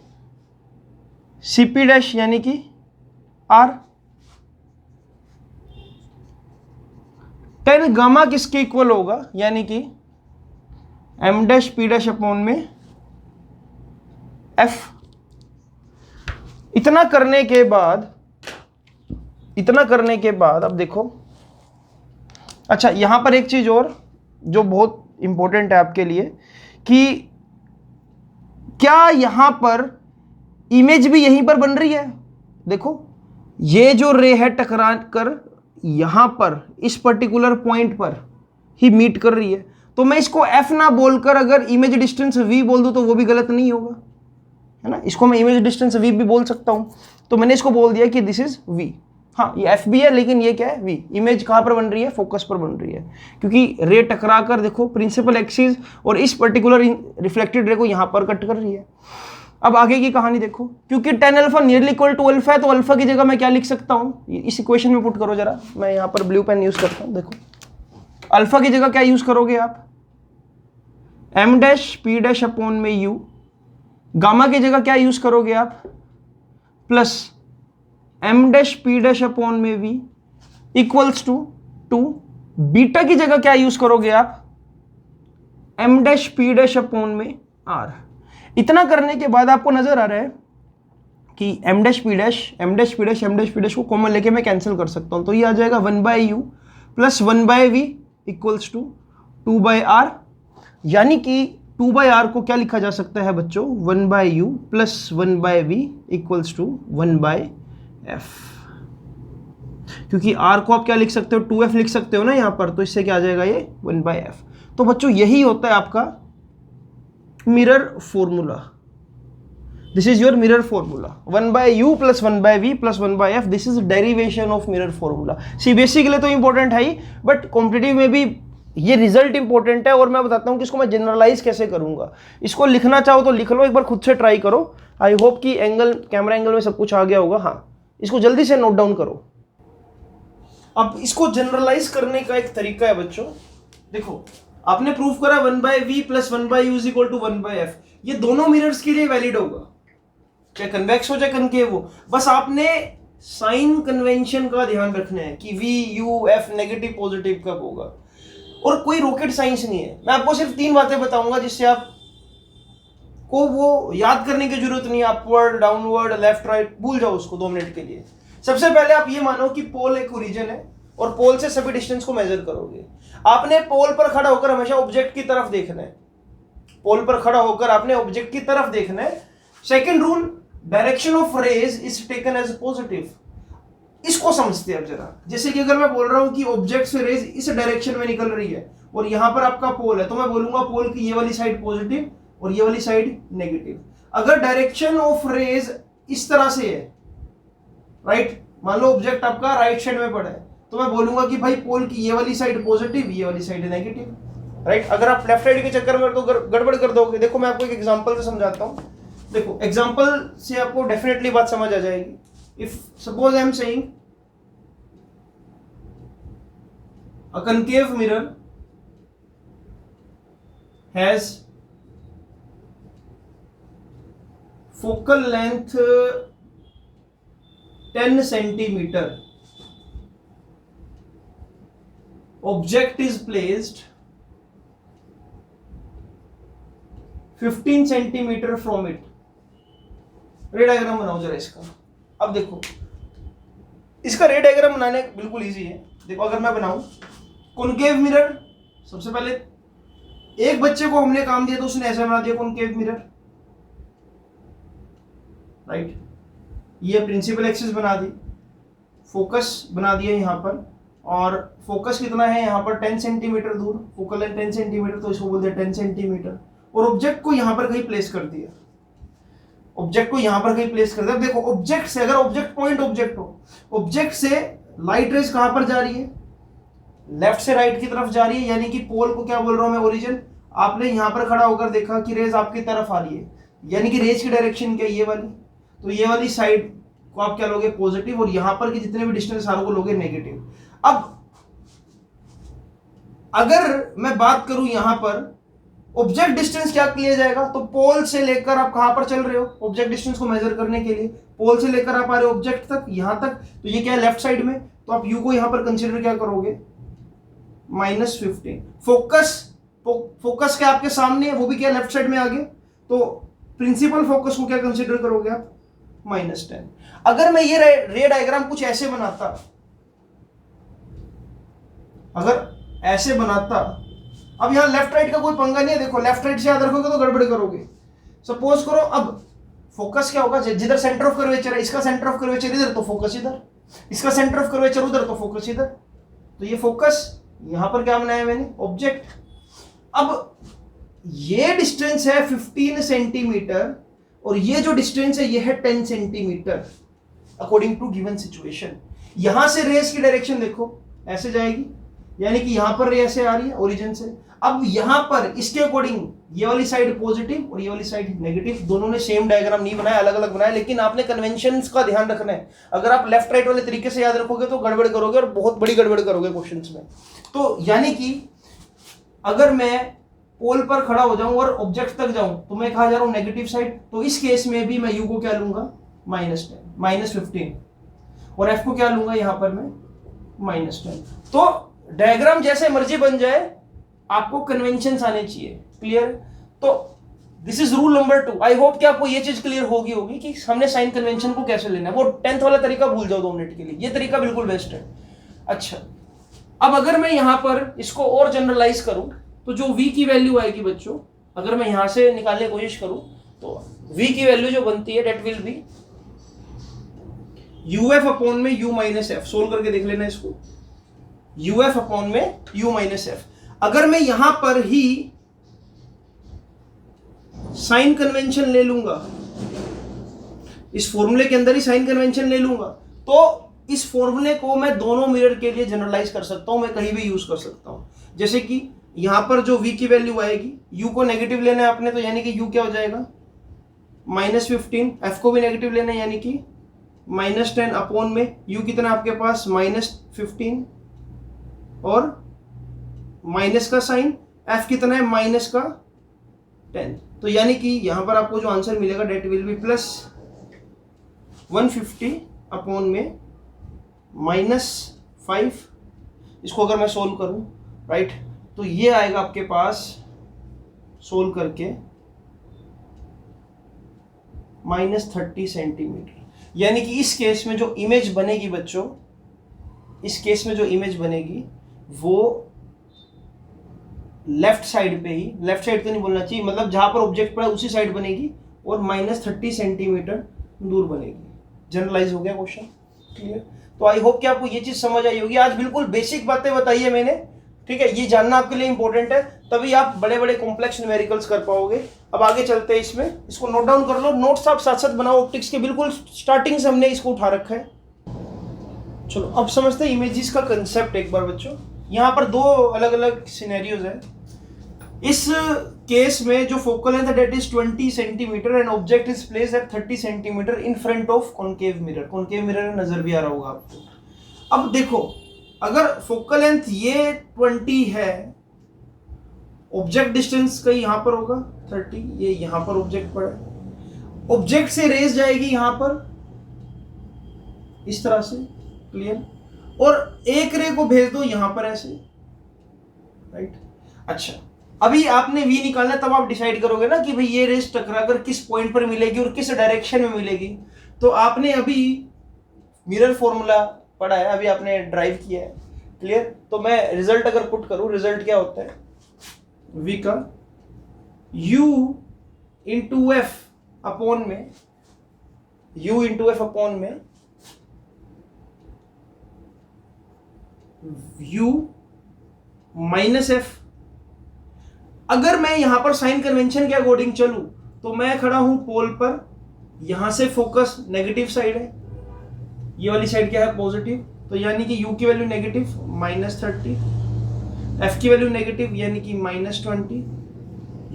CP डैश यानी कि R। tan गामा किसके इक्वल होगा, यानी कि M dash P dash upon में F। इतना करने के बाद अब देखो, अच्छा यहां पर एक चीज और जो बहुत इंपॉर्टेंट है आपके लिए, कि क्या यहां पर इमेज भी यहीं पर बन रही है। देखो ये जो रे है टकरा कर यहां पर इस पर्टिकुलर पॉइंट पर ही मीट कर रही है, तो मैं इसको F ना बोलकर अगर इमेज डिस्टेंस V बोल दूं तो वो भी गलत नहीं होगा, है ना। इसको मैं इमेज डिस्टेंस V भी बोल सकता हूं, तो मैंने इसको बोल दिया कि दिस इज V। हाँ ये एफ भी है, लेकिन ये क्या है वी। इमेज कहाँ पर बन रही है, फोकस पर बन रही है, क्योंकि रे टकरा कर देखो प्रिंसिपल एक्सिस और इस पर्टिकुलर रिफ्लेक्टेड रे को यहाँ पर कट कर रही है। अब आगे की कहानी देखो, क्योंकि tan alpha nearly equal to alpha है, तो अल्फा की जगह मैं क्या लिख सकता हूँ, इस इक्वेशन में पुट करो जरा, मैं यहाँ पर ब्लू पेन यूज करता हूँ। देखो अल्फा की जगह क्या यूज करोगे आप, M dash P dash upon में यू। गामा की जगह क्या यूज करोगे आप, plus M dash P dash upon में वी इक्वल्स टू 2। बीटा की जगह क्या यूज करोगे आप, M dash P dash upon में आर। इतना करने के बाद आपको नजर आ रहा है कि M dash P dash M dash P dash M dash P dash को कॉमन लेके मैं कैंसिल कर सकता हूं, तो ये आ जाएगा 1/u plus 1/v equals to 2/r। यानी कि 2/r को क्या लिखा जा सकता है बच्चों, 1/u plus 1/v equals to 1/f। क्योंकि r को आप क्या लिख सकते हो, 2f लिख सकते हो ना यहाँ पर, तो इससे क्या आ जाएगा ये 1/f। तो बच्चों यही होता है आपका mirror formula. This is your mirror formula, 1/u plus 1/v plus 1/f। This is derivation of mirror formula. CBSE के लिए तो इंपॉर्टेंट है ही, बट कॉम्पिटिटिव में भी ये रिजल्ट इंपॉर्टेंट है। और मैं बताता हूँ कि इसको मैं जनरलाइज कैसे करूंगा। इसको लिखना चाहो तो लिख लो, एक बार खुद से ट्राई करो। आई होप कि एंगल, कैमरा एंगल में सब कुछ आ गया होगा। हाँ, इसको जल्दी से नोट डाउन करो। अब इसको जनरलाइज करने का एक तरीका है बच्चों, देखो आपने प्रूफ करा 1/v plus 1/u is equal to 1/f। ये दोनों मिरर्स के लिए वैलिड होगा, चाहे कन्वेक्स हो चाहे कनकेव हो। बस आपने साइन कन्वेंशन का ध्यान रखना है कि v u f negative positive कब होगा, और कोई रॉकेट साइंस नहीं है। मैं आपको सिर्फ 3 बातें बताऊंगा जिससे आप को वो याद करने की जरूरत नहीं है। अपवर्ड, डाउनवर्ड, लेफ्ट, राइट, भूल जाओ उसको 2 मिनट के लिए। सबसे पहले आप ये मानो कि पोल एक ओरिजिन है और पोल से सभी डिस्टेंस को मेजर करोगे। आपने पोल पर खड़ा होकर हमेशा ऑब्जेक्ट की तरफ देखना है। पोल पर खड़ा होकर आपने ऑब्जेक्ट की तरफ देखना है। Second rule, direction of rays is taken as positive. इसको समझते हैं अब जरा। जैसे कि अगर मैं बोल रहा हूं कि ऑब्जेक्ट से रेज इस डायरेक्शन में निकल रही है और यहां पर आपका पोल है, तो मैं बोलूंगा पोल की ये वाली साइड पॉजिटिव और ये वाली साइड नेगेटिव। अगर डायरेक्शन ऑफ रेज इस तरह से है, राइट, मान लो ऑब्जेक्ट आपका राइट साइड में पड़ा है, तो मैं बोलूंगा कि भाई पोल की ये वाली साइड पॉजिटिव, ये वाली साइड नेगेटिव, राइट। अगर आप लेफ्ट साइड के चक्कर में तो गड़बड़ कर दोगे। देखो मैं आपको एक एग्जांपल से समझाता हूं। देखो एग्जांपल से आपको डेफिनेटली बात समझ आ जाएगी। If suppose I am saying a concave mirror has focal length 10 centimeter. Object is placed 15 centimeter from it. रे डायग्राम बनाओ जरा इसका। अब देखो इसका रे डायग्राम बनाने बिल्कुल इजी है। देखो अगर मैं बनाऊं कॉनकेव मिरर, सबसे पहले एक बच्चे को हमने काम दिया तो उसने ऐसा बना दिया कॉनकेव मिरर, राइट। ये प्रिंसिपल एक्सिस बना दी, फोकस बना दिया यहाँ पर, और फोकस कितना है यहाँ पर 10 सेंटीमीटर दूर, फोकल लेंथ 10 सेंटीमीटर, तो इसको बोलते हैं 10 सेंटीमीटर। और ऑब्जेक्ट को यहाँ पर कहीं प्लेस कर दिया, ऑब्जेक्ट को यहाँ पर कहीं प्लेस कर दिया। देखो ऑब्जेक्ट से, अगर ऑब्जेक्ट पॉइंट ऑब्जेक्ट हो, ऑब्जेक्ट से लाइट रेज कहाँ पर जा रही है, लेफ्ट से राइट की तरफ जा रही है, यानी कि पोल को क्या बोल रहा हूं मैं, ओरिजिन। आपने यहाँ पर खड़ा होकर देखा कि रेज आपकी तरफ आ रही है, यानी कि रेज की डायरेक्शन क्या, ये वाली, तो ये वाली साइड को आप क्या लोगे, पॉजिटिव, और यहां पर के जितने भी डिस्टेंस सारों को लोगे नेगेटिव। अब अगर मैं बात करूं यहां पर ऑब्जेक्ट डिस्टेंस क्या लिया जाएगा, तो पोल से लेकर आप कहां पर चल रहे हो ऑब्जेक्ट डिस्टेंस को मेजर करने के लिए, पोल से लेकर आप आ रहे हो ऑब्जेक्ट तक, यहां तक, तो ये क्या है लेफ्ट साइड में, तो आप यू को यहां पर कंसीडर क्या करोगे, -15। फोकस क्या आपके सामने है, वो भी क्या लेफ्ट साइड में आ गए, तो प्रिंसिपल फोकस को क्या कंसीडर करोगे आप, -10। अगर मैं ये रे डायग्राम कुछ ऐसे बनाता, अगर ऐसे बनाता, अब यहां लेफ्ट राइट का कोई पंगा नहीं है। देखो लेफ्ट राइट से याद रखोगे तो गड़बड़ करोगे। सपोज करो अब फोकस क्या होगा, जिधर सेंटर ऑफ कर्वेचर है, इसका सेंटर ऑफ कर्वेचर इधर तो फोकस इधर, इसका सेंटर ऑफ कर्वेचर उधर तो फोकस इधर, तो ये फोकस यहां पर क्या बनाया मैंने, ऑब्जेक्ट। अब ये डिस्टेंस है 15 सेंटीमीटर और ये जो डिस्टेंस है ये है 10 centimetre according to given situation. यहां से रेस की डायरेक्शन देखो ऐसे जाएगी, यानी कि यहां पर रे ऐसे आ रही है ओरिजिन से। अब यहां पर इसके अकॉर्डिंग ये वाली साइड पॉजिटिव और ये वाली साइड नेगेटिव, दोनों ने सेम डायग्राम नहीं बनाया, अलग अलग बनाया, लेकिन आपने कन्वेंशंस का ध्यान रखना है। अगर आप लेफ्ट राइट वाले तरीके से याद रखोगे तो गड़बड़ करोगे और बहुत बड़ी गड़बड़ करोगे क्वेश्चंस में। तो यानी कि अगर मैं पोल पर खड़ा हो जाऊं और ऑब्जेक्ट तक जाऊं तो मैं कहा जा रहा हूं नेगेटिव साइड, तो इस केस में भी मैं यू को क्या लूंगा -10 -15 और एफ को क्या लूंगा यहां पर मैं -10। तो डायग्राम जैसे मर्जी बन जाए, आपको कन्वेंशंस आने चाहिए। क्लियर? तो this is rule number 2। I hope कि आपको ये चीज क्लियर होगी कि हमने साइन कन्वेंशन को कैसे लेना है। वो 10th वाला तरीका भूल जाओ 2 मिनट के लिए, ये तरीका बिल्कुल बेस्ट है। अच्छा, अब अगर मैं यहां पर इसको और जनरलाइज करूं तो जो v की वैल्यू आएगी बच्चों, अगर मैं यहां से निकालने की कोशिश करूं तो v की वैल्यू जो बनती है that will be uf upon में u माइनस एफ। सोल्व करके देख लेना इसको, uf अपॉन में u माइनस एफ। अगर मैं यहां पर ही साइन कन्वेंशन ले लूंगा, इस फॉर्मूले के अंदर ही साइन कन्वेंशन ले लूंगा, तो इस फॉर्मूले को मैं दोनों मिरर के लिए जनरलाइज कर सकता हूं, मैं कहीं भी यूज कर सकता हूं। जैसे कि यहां पर जो v की वैल्यू आएगी, u को नेगेटिव लेना है आपने, तो यानी कि u क्या हो जाएगा -15, f को भी नेगेटिव लेना है यानी कि -10 अपॉन में u कितना आपके पास -15 और माइनस का साइन, f कितना है -10। तो यानी कि यहां पर आपको जो आंसर मिलेगा डेट विल बी +150 अपॉन में -5। इसको अगर मैं सोल्व करूं राइट, तो ये आएगा आपके पास सोल्व करके -30 सेंटीमीटर। यानी कि इस केस में जो इमेज बनेगी बच्चों, इस केस में जो इमेज बनेगी वो लेफ्ट साइड पे ही, लेफ्ट साइड तो नहीं बोलना चाहिए, मतलब जहां पर ऑब्जेक्ट पड़ा उसी साइड बनेगी और -30 सेंटीमीटर दूर बनेगी। जनरलाइज हो गया क्वेश्चन? क्लियर? तो आई होप कि आपको ये चीज समझ आई होगी। आज बिल्कुल बेसिक बातें बताई है मैंने, ठीक है? ये जानना आपके लिए इंपॉर्टेंट है, तभी आप बड़े बड़े कॉम्प्लेक्स न्यूमेरिकल्स कर पाओगे। अब आगे चलते हैं इसमें, इसको नोट डाउन कर लो, नोट्स आप साथ साथ बनाओ। ऑप्टिक्स के बिल्कुल स्टार्टिंग से हमने इसको उठा रखा है। चलो अब समझते हैं इमेजेस का कंसेप्ट एक बार बच्चों। यहाँ पर 2 अलग अलग सिनेरियोज है। इस केस में जो फोकल लेंथ है that is 20 centimetre and object is placed eight 30 centimetre in front of concave mirror. Concave mirror नजर भी आ रहा होगा आपको। अब देखो, अगर फोकल लेंथ ये 20 है, ऑब्जेक्ट डिस्टेंस कहीं यहां पर होगा 30, ये यहां पर ऑब्जेक्ट पड़ा है, ऑब्जेक्ट से रेस जाएगी यहां पर इस तरह से। क्लियर? और एक रे को भेज दो यहां पर ऐसे, राइट? अच्छा, अभी आपने v निकालना, तब आप डिसाइड करोगे ना कि भाई ये रेस टकराकर किस पॉइंट पर मिलेगी और किस डायरेक्शन में मिलेगी। तो आपने अभी मिरर फॉर्मूला पढ़ा है, अभी आपने ड्राइव किया है। क्लियर? तो मैं रिजल्ट अगर पुट करूं, रिजल्ट क्या होता है v का u इंटू एफ अपॉन में, u इंटू एफ अपॉन में u माइनस एफ। अगर मैं यहां पर साइन कन्वेंशन के अकॉर्डिंग चलूं तो मैं खड़ा हूं पोल पर, यहां से फोकस नेगेटिव साइड है, ये वाली साइड क्या है पॉजिटिव, तो यानी कि u की वैल्यू नेगेटिव -30, f की वैल्यू नेगेटिव यानी कि -20,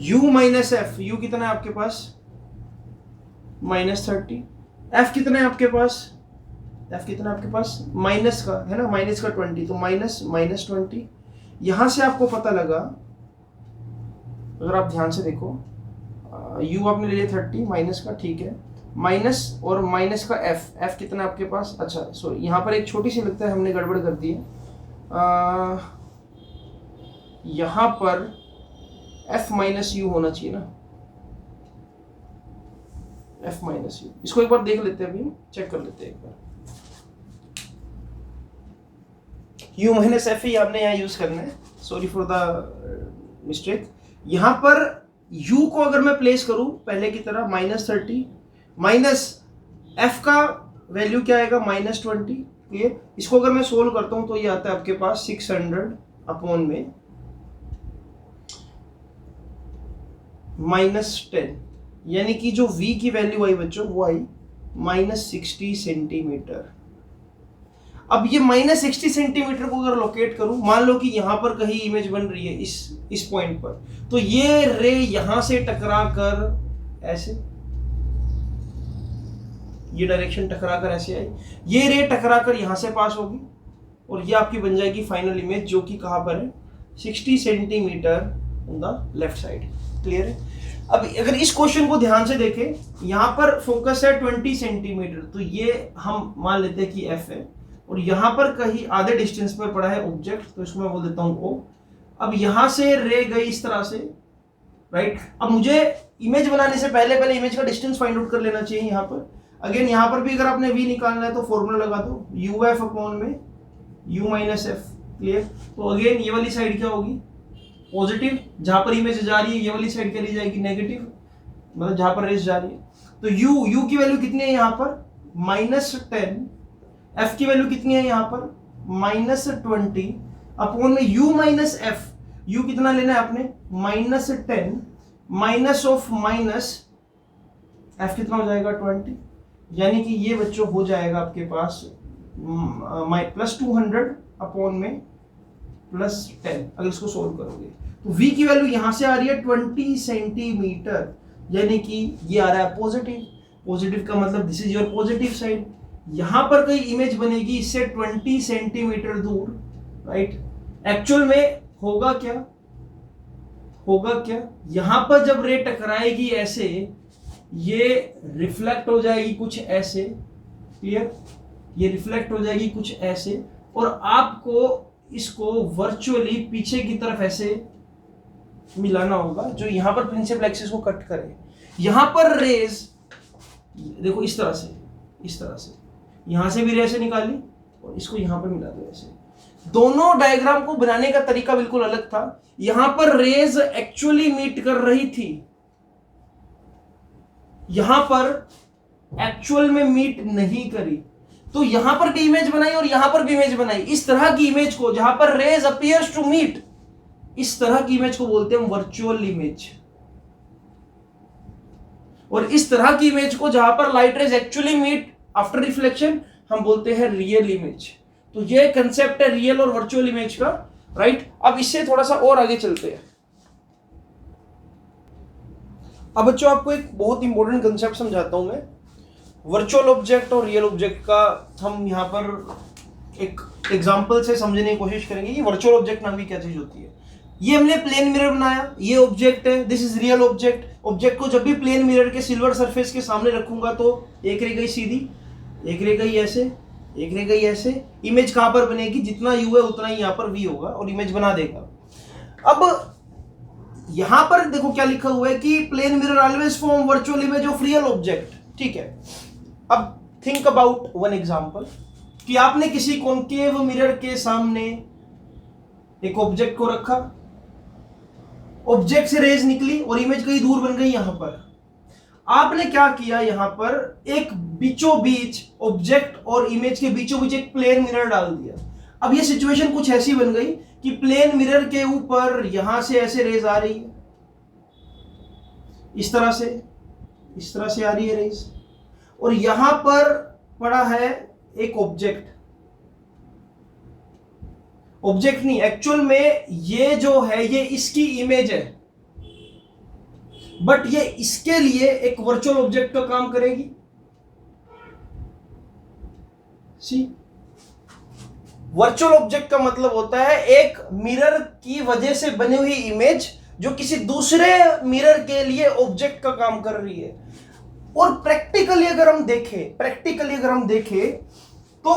u माइनस एफ, u कितना है आपके पास -30, f कितना है आपके पास, f कितना है आपके पास माइनस का है ना, माइनस का 20, तो -20। यहां से आपको पता लगा, अगर आप ध्यान से देखो, u आपने ले लिया 30 माइनस का, ठीक है, माइनस और माइनस का f कितना है आपके पास। अच्छा सॉरी, यहाँ पर एक छोटी सी लगता है हमने गड़बड़ कर दी है, यहाँ पर f माइनस यू होना चाहिए ना, f माइनस यू। इसको एक बार देख लेते हैं, अभी चेक कर लेते हैं एक बार। u माइनस एफ ही आपने यहाँ यूज करना है, सॉरी फॉर द मिस्टेक। यहाँ पर u को अगर मैं प्लेस करूं पहले की तरह -30 माइनस f का वैल्यू क्या आएगा -20। क्लियर? इसको अगर मैं सोल्व करता हूं तो ये आता है आपके पास 600 अपॉन में -10, यानी कि जो v की वैल्यू आई बच्चों वो आई -60 सेंटीमीटर। अब ये -60 सेंटीमीटर को अगर लोकेट करूं, मान लो कि यहां पर कहीं इमेज बन रही है इस पॉइंट पर, तो ये रे यहां से टकरा कर ऐसे, ये डायरेक्शन टकरा कर ऐसे आई, ये रे टकरा कर यहां से पास होगी और ये आपकी बन जाएगी फाइनल इमेज, जो कि कहां पर है 60 centimetre on the left side. Clear है? अब अगर इस क्वेश्चन को ध्यान से देखें, यहां पर फोकस है 20 सेंटीमीटर, तो ये हम मान लेते हैं कि एफ है, और यहां पर कहीं आधे डिस्टेंस पर पड़ा है ऑब्जेक्ट, तो इसको मैं बोल देता हूं ओ। अब यहां से रे गई इस तरह से, राइट। अब मुझे इमेज बनाने से पहले इमेज का डिस्टेंस फाइंड आउट कर लेना चाहिए। यहां पर अगेन, यहां पर भी अगर आपने v निकालना है तो फॉर्मूला लगा दो, यू एफ अपॉन में u माइनस एफ। क्लियर? तो अगेन ये वाली साइड क्या होगी? पॉजिटिव, जहां पर इमेज जा रही है ये वाली साइड क्या ली जाएगी? नेगेटिव, मतलब जहां पर रेस जा रही है। तो u की वैल्यू कितनी है यहाँ पर? -10। f की वैल्यू कितनी है यहाँ पर? -20 अपॉन में u माइनस एफ। u कितना लेना है आपने? -10 माइनस ऑफ माइनस f कितना हो जाएगा? 20। यानी कि ये बच्चों हो जाएगा आपके पास +200 अपॉन में +10। अगर इसको सोल्व करोगे तो v की वैल्यू यहां से आ रही है 20 सेंटीमीटर, यानी कि ये आ रहा है पॉजिटिव। पॉजिटिव का मतलब this is your positive side. यहां पर कोई इमेज बनेगी इससे 20 सेंटीमीटर दूर, राइट। एक्चुअल में होगा क्या? यहां पर जब रे टकराएगी ऐसे, ये रिफ्लेक्ट हो जाएगी कुछ ऐसे। क्लियर? ये रिफ्लेक्ट हो जाएगी कुछ ऐसे, और आपको इसको वर्चुअली पीछे की तरफ ऐसे मिलाना होगा, जो यहां पर प्रिंसिपल एक्सिस को कट करे। यहां पर रेज देखो इस तरह से यहां से भी रे ऐसे निकाली और इसको यहां पर मिला दो ऐसे। दोनों डायग्राम को बनाने का तरीका बिल्कुल अलग था। यहां पर रेज एक्चुअली मीट कर रही थी, यहां पर एक्चुअल में मीट नहीं करी, तो यहां पर भी इमेज बनाई और यहां पर भी इमेज बनाई। इस तरह की इमेज को, जहां पर रेज अपीयर्स टू मीट, इस तरह की इमेज को बोलते हैं वर्चुअल इमेज। और इस तरह की इमेज को, जहां पर light rays actually meet after reflection, हम बोलते हैं रियल इमेज। तो ये कंसेप्ट है रियल और वर्चुअल इमेज का, राइट। अब इससे थोड़ा सा और आगे चलते हैं। अब बच्चों आपको एक बहुत इंपॉर्टेंट कंसेप्ट समझाता हूं मैं। वर्चुअल ऑब्जेक्ट और रियल ऑब्जेक्ट का हम यहाँ पर एक एग्जांपल से समझने की कोशिश करेंगे कि वर्चुअल ऑब्जेक्ट नाम की क्या चीज होती है। ये हमने प्लेन मिरर बनाया, ये ऑब्जेक्ट है, this is real object. Object को जब भी प्लेन मिरर के सिल्वर सरफेस के सामने रखूंगा तो एक रे गई सीधी, एक रे गई ऐसे, एक रे गई ऐसे। इमेज कहां पर बनेगी? जितना यू है उतना ही यहाँ पर वी होगा और इमेज बना देगा। अब यहां पर देखो क्या लिखा हुआ है कि plane mirror always form virtual image of real object. ठीक है, अब थिंक अबाउट वन एग्जांपल कि आपने किसी कॉन्केव मिरर के सामने एक ऑब्जेक्ट को रखा, ऑब्जेक्ट से रेज निकली और इमेज कहीं दूर बन गई। यहां पर आपने क्या किया? यहां पर एक बीचों बीच ऑब्जेक्ट और इमेज के बीचों बीच एक प्लेन मिरर डाल दिया। अब ये सिचुएशन कुछ ऐसी बन गई कि प्लेन मिरर के ऊपर यहां से ऐसे रेज आ रही है, इस तरह से आ रही है रेज, और यहां पर पड़ा है एक ऑब्जेक्ट नहीं, एक्चुअल में ये जो है ये इसकी इमेज है, बट ये इसके लिए एक वर्चुअल ऑब्जेक्ट का काम करेगी। सी, वर्चुअल ऑब्जेक्ट का मतलब होता है एक मिरर की वजह से बनी हुई इमेज जो किसी दूसरे मिरर के लिए ऑब्जेक्ट का काम कर रही है। और प्रैक्टिकली अगर हम देखें तो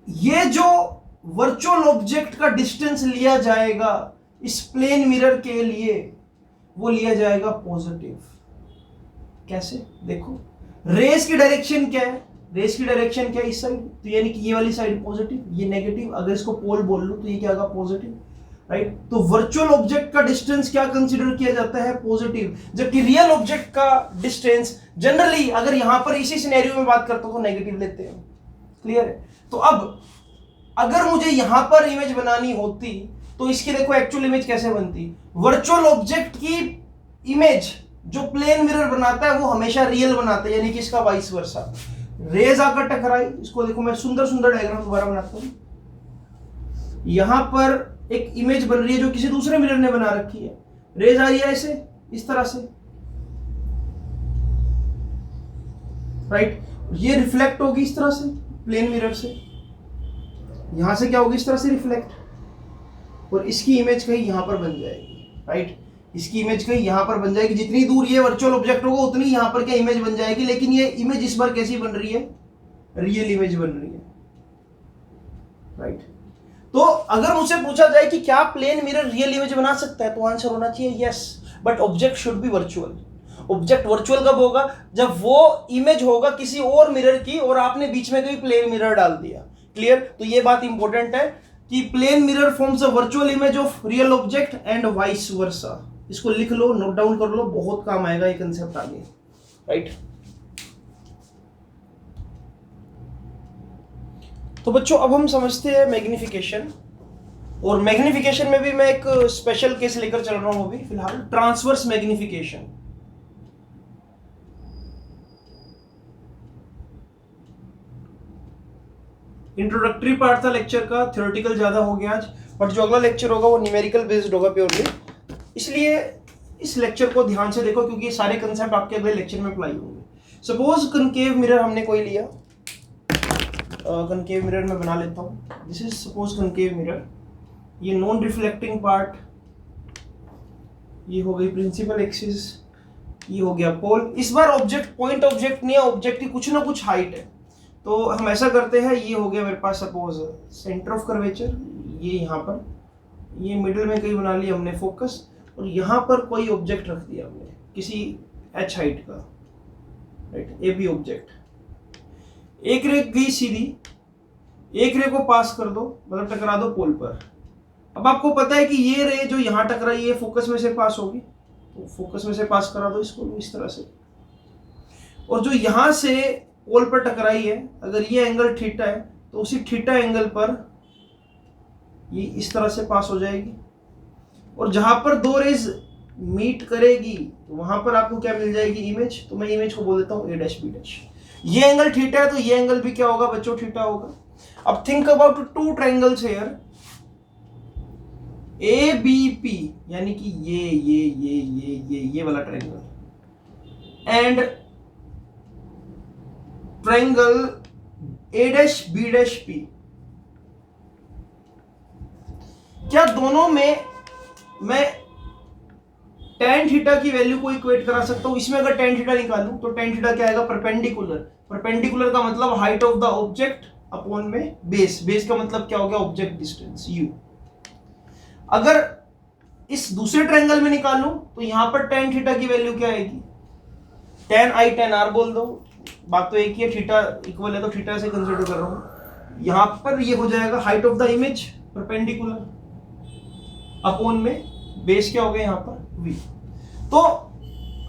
ये जो वर्चुअल ऑब्जेक्ट का डिस्टेंस लिया जाएगा इस प्लेन मिरर के लिए, वो लिया जाएगा पॉजिटिव। कैसे? देखो, रेस की डायरेक्शन क्या है? रेस की डायरेक्शन क्या है? इस साइड, तो यानी कि ये वाली साइड पॉजिटिव, ये नेगेटिव। अगर इसको पोल बोल लूं तो ये क्या होगा? Positive, right. तो वर्चुअल ऑब्जेक्ट का डिस्टेंस क्या कंसीडर किया जाता है? पॉजिटिव। जबकि रियल ऑब्जेक्ट का डिस्टेंस जनरली, अगर यहां पर इसी सिनेरियो में बात करता हूं तो नेगेटिव लेते हैं। क्लियर है? तो अब अगर मुझे यहां पर इमेज बनानी होती तो इसकी देखो एक्चुअल इमेज कैसे बनती। वर्चुअल ऑब्जेक्ट की इमेज जो प्लेन मिरर बनाता है वो हमेशा रियल बनाता है, यानी कि इसका वाइस वर्सा। रेज आकर टकराई, इसको देखो मैं सुंदर सुंदर डायग्राम दोबारा बनाता हूं। यहां पर एक इमेज बन रही है जो किसी दूसरे मिरर ने बना रखी है, रेज आ रही है ऐसे इस तरह से, राइट। ये रिफ्लेक्ट होगी इस तरह से प्लेन मिरर से, यहां से क्या होगी इस तरह से रिफ्लेक्ट, और इसकी इमेज कहीं यहां पर बन जाएगी, राइट। इसकी इमेज कहीं यहां पर बन जाएगी, जितनी दूर ये वर्चुअल ऑब्जेक्ट होगा उतनी यहां पर क्या इमेज बन जाएगी, लेकिन ये इमेज इस बार कैसी बन रही है, रियल इमेज बन रही है, राइट। तो अगर मुझसे पूछा जाए कि क्या प्लेन मिरर रियल इमेज बना सकता है, तो आंसर होना चाहिए yes, but object should be virtual. Object virtual कब होगा, जब वो इमेज होगा किसी और मिरर की और आपने बीच में कोई प्लेन मिरर डाल दिया। क्लियर। तो ये बात इंपॉर्टेंट है कि plane mirror forms a virtual image of real object and vice versa. इसको लिख लो, नोट डाउन कर लो, बहुत काम आएगा ये कंसेप्ट आगे, राइट। तो बच्चों अब हम समझते हैं मैग्निफिकेशन, और मैग्निफिकेशन में भी मैं एक स्पेशल केस लेकर चल रहा हूं अभी फिलहाल, ट्रांसवर्स मैग्निफिकेशन। इंट्रोडक्टरी पार्ट था लेक्चर का, थ्योरेटिकल ज्यादा हो गया आज, बट जो अगला लेक्चर होगा वो न्यूमेरिकल बेस्ड होगा प्योरली। इसलिए इस लेक्चर को ध्यान से देखो क्योंकि ये सारे कंसेप्ट आपके अगले लेक्चर में अप्लाई होंगे। सपोज कनकेव मिरर हमने कोई लिया, कनकेव मिरर में बना लेता हूं, this is suppose concave mirror, ये नॉन रिफ्लेक्टिंग पार्ट, ये हो गई प्रिंसिपल एक्सिस, ये हो गया पोल। इस बार ऑब्जेक्ट पॉइंट ऑब्जेक्ट नहीं है, ऑब्जेक्ट की कुछ ना कुछ हाइट है, तो हम ऐसा करते हैं, ये हो गया मेरे पास सपोज सेंटर ऑफ कर्वेचर, ये यहाँ पर, ये मिडिल में कहीं बना लिया हमने फोकस, और यहाँ पर कोई ऑब्जेक्ट रख दिया हमने किसी h हाइट का, राइट, ए बी ऑब्जेक्ट। एक रे गई सीधी, एक रे को पास कर दो, मतलब टकरा दो पोल पर। अब आपको पता है कि ये रे जो यहाँ टकराई ये फोकस में से पास होगी, तो फोकस में से पास करा दो इसको इस तरह से, और जो यहाँ से पोल पर टकराई है, अगर ये एंगल थीटा है तो उसी थीटा एंगल पर ये इस तरह से पास हो जाएगी, और जहां पर दो रेज मीट करेगी तो वहां पर आपको क्या मिल जाएगी, इमेज। तो मैं इमेज को बोल देता हूं ए डैश बी डैश। ये एंगल थीटा है तो ये एंगल भी क्या होगा बच्चों, थीटा होगा। अब think about two triangles here, A B P, यानी कि ये वाला triangle, and triangle A dash B dash P. क्या दोनों में मैं tan थीटा की वैल्यू को इक्वेट करा सकता हूं? इसमें अगर tan थीटा निकालूं तो tan थीटा क्या आएगा, परपेंडिकुलर। परपेंडिकुलर का मतलब height of the object upon में बेस। बेस का मतलब क्या हो गया, ऑब्जेक्ट डिस्टेंस u। अगर इस दूसरे ट्रायंगल में निकालूं तो यहां पर tan थीटा की वैल्यू क्या आएगी, tan i tan r बोल दो, बात तो एक ही है, थीटा इक्वल है तो थीटा से कंसीडर कर रहा हूं। यहां पर ये हो जाएगा height of the image perpendicular upon में बेस क्या हो गया यहाँ पर v। तो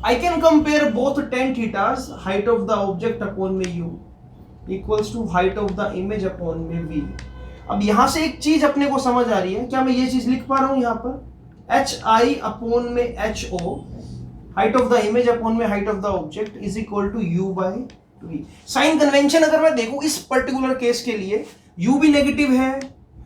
I can compare both tan thetas, height of the object upon में u equals to height of the image upon में v। अब यहां से एक चीज अपने को समझ आ रही है, क्या मैं ये चीज लिख पा रहा हूं यहाँ पर hi अपॉन में ho, height of the image upon में height of the object is equal to u by v। Sign convention अगर मैं देखूं इस पर्टिकुलर केस के लिए, u भी नेगेटिव है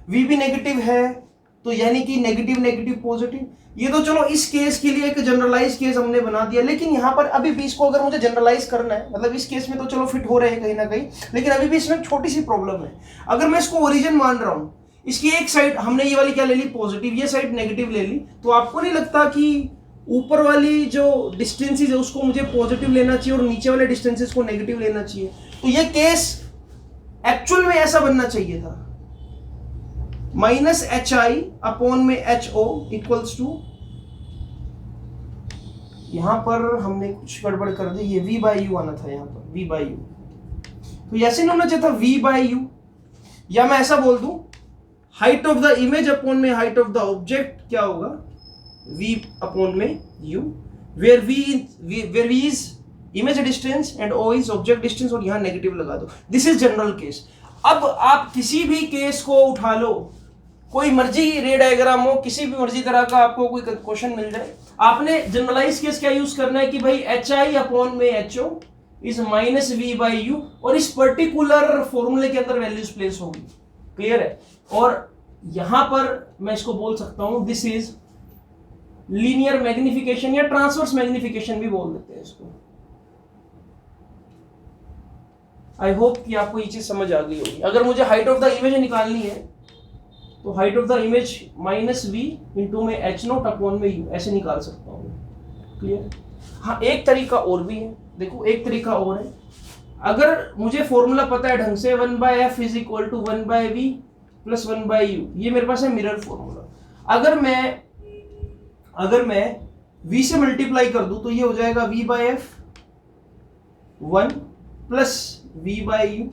v भी नेगेटिव है, तो यानी कि नेगेटिव नेगेटिव पॉजिटिव। ये तो चलो इस केस के लिए एक जनरलाइज केस हमने बना दिया, लेकिन यहाँ पर अभी भी इसको अगर मुझे जनरलाइज करना है, मतलब इस केस में तो चलो फिट हो रहे हैं कहीं ना कहीं, लेकिन अभी भी इसमें छोटी सी प्रॉब्लम है। अगर मैं इसको ओरिजिन मान रहा हूँ, इसकी एक साइड हमने ये वाली क्या ले ली, पॉजिटिव, ये साइड नेगेटिव ले ली, तो आपको नहीं लगता कि ऊपर वाली जो डिस्टेंसेस है उसको मुझे पॉजिटिव लेना चाहिए और नीचे वाले डिस्टेंसेस को नेगेटिव लेना चाहिए? तो ये केस एक्चुअल में ऐसा बनना चाहिए था, माइनस एच आई अपॉन में एच ओ इक्वल्स टू, यहां पर हमने कुछ गड़बड़ कर दी, ये v बाई यू आना था यहाँ पर, v बाई यू, तो ऐसे नहीं होना चाहिए था v बाई यू, या मैं ऐसा बोल दूं height of the image upon में हाइट ऑफ द ऑब्जेक्ट क्या होगा, v अपॉन में u, where v is image distance and o is object distance, और यहां नेगेटिव लगा दो। This is general case. अब आप किसी भी केस को उठा लो, कोई मर्जी रे डायग्राम हो, किसी भी मर्जी तरह का आपको कोई क्वेश्चन मिल जाए, आपने जनरलाइज केस क्या यूज करना है कि भाई एच आई अपॉन में H O is minus v by u, और इस पर्टिकुलर फॉर्मूले के अंदर वैल्यूज प्लेस होगी। क्लियर है? और यहां पर मैं इसको बोल सकता हूं दिस इज लीनियर मैग्निफिकेशन या ट्रांसवर्स मैग्निफिकेशन भी बोल देते हैं इसको। आई होप कि आपको ये चीज समझ आ गई होगी। अगर मुझे हाइट ऑफ द इमेज निकालनी है तो height of the image minus v into में एच नोट अपॉन में यू, ऐसे निकाल सकता हूँ। क्लियर? हाँ, एक तरीका और भी है। देखो, एक तरीका और है। अगर मुझे फॉर्मूला पता है ढंग से, 1/f is equal to 1/v plus 1/u, ये मेरे पास है मिरर फॉर्मूला। अगर मैं v से मल्टीप्लाई कर दूं तो ये हो जाएगा v/f 1 प्लस v/u।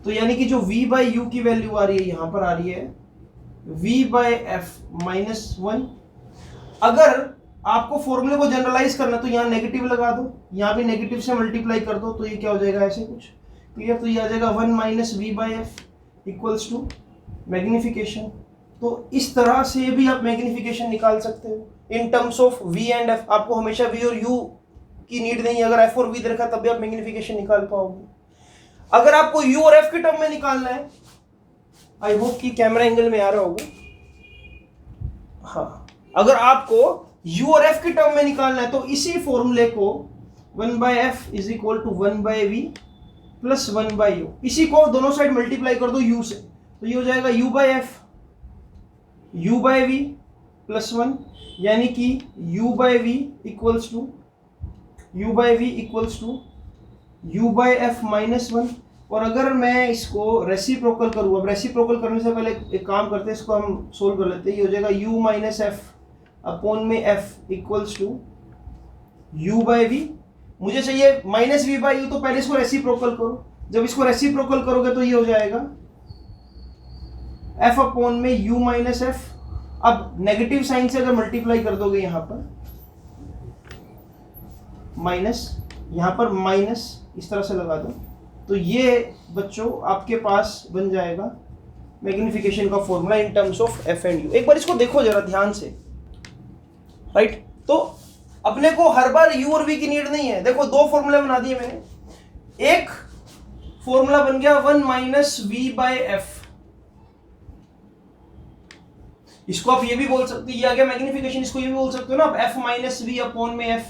तो यानी कि जो v/u की वैल्यू आ रही है यहां पर आ रही है v/f -1। अगर आपको फॉर्मूले को जनरलाइज करना तो यहां नेगेटिव लगा दो, यहां भी नेगेटिव से मल्टीप्लाई कर दो, तो ये क्या हो जाएगा ऐसे कुछ। क्लियर? तो ये आ जाएगा 1 minus v/f equals to magnification. तो इस तरह से भी आप मैग्निफिकेशन निकाल सकते हो इन terms of v and f। आपको हमेशा v और u की नीड नहीं है, अगर f और v दे रखा तब भी आप मैग्निफिकेशन निकाल पाओगे। अगर आपको u और f के टर्म में निकालना है, आई होप कि कैमरा एंगल में आ रहा होगा। हाँ, अगर आपको u और f के टर्म में निकालना है तो इसी फॉर्मूले को 1/f is equal to 1/v plus 1/u, इसी को दोनों साइड मल्टीप्लाई कर दो u से, तो ये हो जाएगा u/f u/v प्लस 1, यानी कि u/v equals to u/f minus 1। और अगर मैं इसको रेसिप्रोकल करूँ, अब रेसिप्रोकल करने से पहले एक काम करते हैं, इसको हम सोल्व कर लेते हैं। ये हो जाएगा u माइनस f अपॉन में f इक्वल्स टू u/v। मुझे चाहिए माइनस v/u, तो पहले इसको रेसिप्रोकल करो। जब इसको रेसिप्रोकल करोगे तो ये हो जाएगा f अपॉन में u माइनस f। अब नेगेटिव साइन से अगर मल्टीप्लाई कर दोगे यहां पर माइनस, यहां पर माइनस इस तरह से लगा दो, तो ये बच्चों आपके पास बन जाएगा मैग्निफिकेशन का formula in terms of f and u। एक बार इसको देखो जरा ध्यान से, राइट? तो अपने को हर बार u और v की नीड नहीं है। देखो, दो फॉर्मूले बना दिए मैंने। एक फॉर्मूला बन गया 1 माइनस v/f, इसको आप ये भी बोल सकते हो, ये आ गया मैग्निफिकेशन, इसको ये भी बोल सकते हो ना आप f माइनस v अपॉन में f।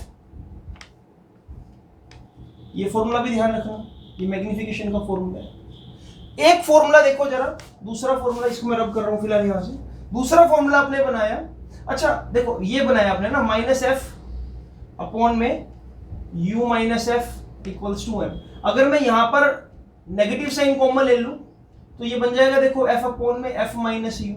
ये फॉर्मूला भी ध्यान रखना, ये मैग्निफिकेशन का फॉर्मूला है। एक फॉर्मूला देखो जरा, दूसरा फॉर्मूला, इसको मैं रब कर रहा हूं फिलहाल यहां से। दूसरा फॉर्मूला आपने बनाया, अच्छा देखो ये बनाया आपने ना, माइनस f अपॉन में u minus f equals to m। अगर मैं यहां पर नेगेटिव साइन कॉमन ले लूं तो ये बन जाएगा, देखो f अपॉन में f minus u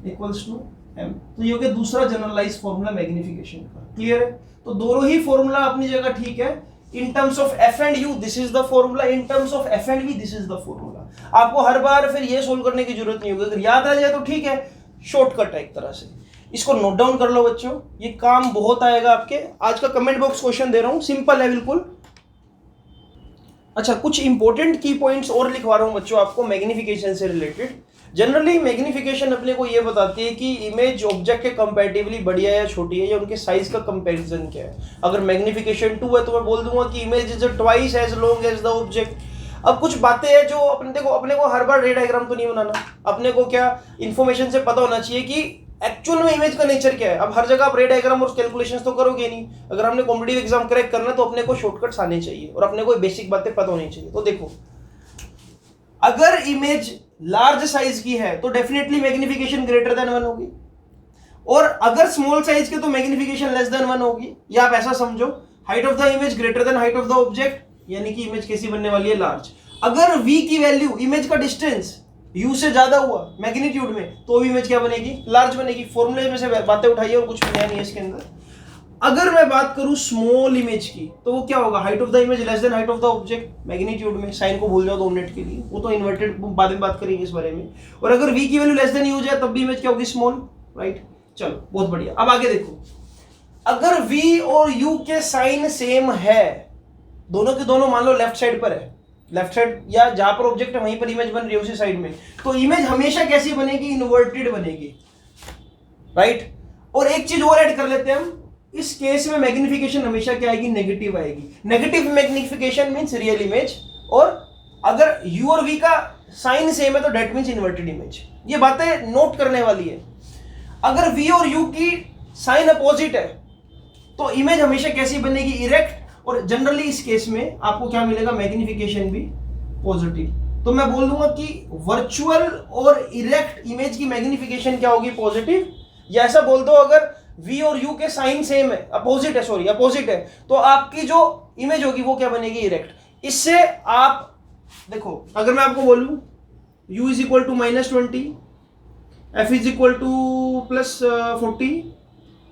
equals to m। तो ये हो गया दूसरा जनरलाइज फॉर्मूला मैग्निफिकेशन का। क्लियर है? तो दोनों ही फॉर्मूला अपनी जगह ठीक है। In terms of f and u this is the formula, in terms of f and v this is the formula. आपको हर बार फिर ये सोल्व करने की जरूरत नहीं होगी, अगर याद आ जाए तो ठीक है, शॉर्टकट है एक तरह से। इसको नोट डाउन कर लो बच्चों, ये काम बहुत आएगा आपके। आज का कमेंट बॉक्स क्वेश्चन दे रहा हूं, सिंपल है बिल्कुल। अच्छा, कुछ इंपॉर्टेंट की पॉइंट्स और लिखवा रहा हूं बच्चों आपको मैग्निफिकेशन से रिलेटेड। जनरली मैग्निफिकेशन अपने को ये बताती है कि इमेज ऑब्जेक्ट के कंपैरेटिवली बड़ी है या छोटी है, या उनके साइज का कंपैरिजन क्या है। अगर मैग्निफिकेशन 2 है तो मैं बोल दूंगा कि image is twice as long as the object. अब कुछ बातें हैं जो अपने को हर बार रे डायग्राम तो नहीं बनाना, अपने को क्या इन्फॉर्मेशन से पता होना चाहिए कि एक्चुअल में इमेज का नेचर क्या है। अब हर जगह आप रे डायग्राम और कैलकुलेशंस तो करोगे नहीं। अगर हमने कॉम्पिटिटिव एग्जाम क्रैक करना है तो अपने को शॉर्टकट्स आने चाहिए और अपने को बेसिक बातें पता होनी चाहिए। तो देखो, अगर इमेज लार्ज साइज की है तो डेफिनेटली मैग्निफिकेशन ग्रेटर देन 1 होगी, और अगर स्मॉल साइज के तो मैग्निफिकेशन लेस देन 1 होगी। या आप ऐसा समझो, height of the image greater than height of the object, यानी कि इमेज कैसी बनने वाली है, लार्ज। अगर v की वैल्यू, इमेज का डिस्टेंस u से ज्यादा हुआ मैग्नीट्यूड में, तो भी इमेज क्या बनेगी, लार्ज बनेगी। फॉर्मूले में से बातें उठाइए और कुछ भी नया नहीं है इसके अंदर। अगर मैं बात करूं स्मॉल इमेज की तो वो क्या होगा, height of the image less than height of the object magnitude में। साइन को भूल जाओ 2 मिनट के लिए, वो तो इन्वर्टेड बाद में बात करेंगे इस बारे में। और अगर v की वैल्यू लेस देन u जाए तब भी इमेज क्या होगी, स्मॉल, राइट। चलो बहुत बढ़िया। अब आगे देखो, अगर v और u के साइन सेम है, दोनों के दोनों मान लो लेफ्ट साइड पर है, लेफ्ट साइड या जहां पर ऑब्जेक्ट है वहीं पर इमेज बन रही है उसी साइड में, तो इमेज हमेशा कैसी बनेगी, इन्वर्टेड बनेगी, राइट। और एक चीज और ऐड कर लेते हैं हम, इस केस में मैग्निफिकेशन हमेशा क्या आएगी, नेगेटिव आएगी। Negative magnification means real image, और अगर u और v का साइन सेम है तो डेट मींस इन्वर्टेड इमेज। ये बातें नोट करने वाली है। अगर v और u की साइन अपोजिट है तो इमेज हमेशा कैसी बनेगी, इरेक्ट, और जनरली इस केस में आपको क्या मिलेगा, मैग्निफिकेशन भी पॉजिटिव। तो मैं बोल दूंगा कि वर्चुअल और इरेक्ट इमेज की मैग्निफिकेशन क्या होगी, पॉजिटिव। या ऐसा बोल दो अगर v और u के साइन सेम है, अपोजिट है, सॉरी अपोजिट है, तो आपकी जो इमेज होगी वो क्या बनेगी, इरेक्ट। इससे आप देखो, अगर मैं आपको बोलूं u is equal to -20, f is equal to +40,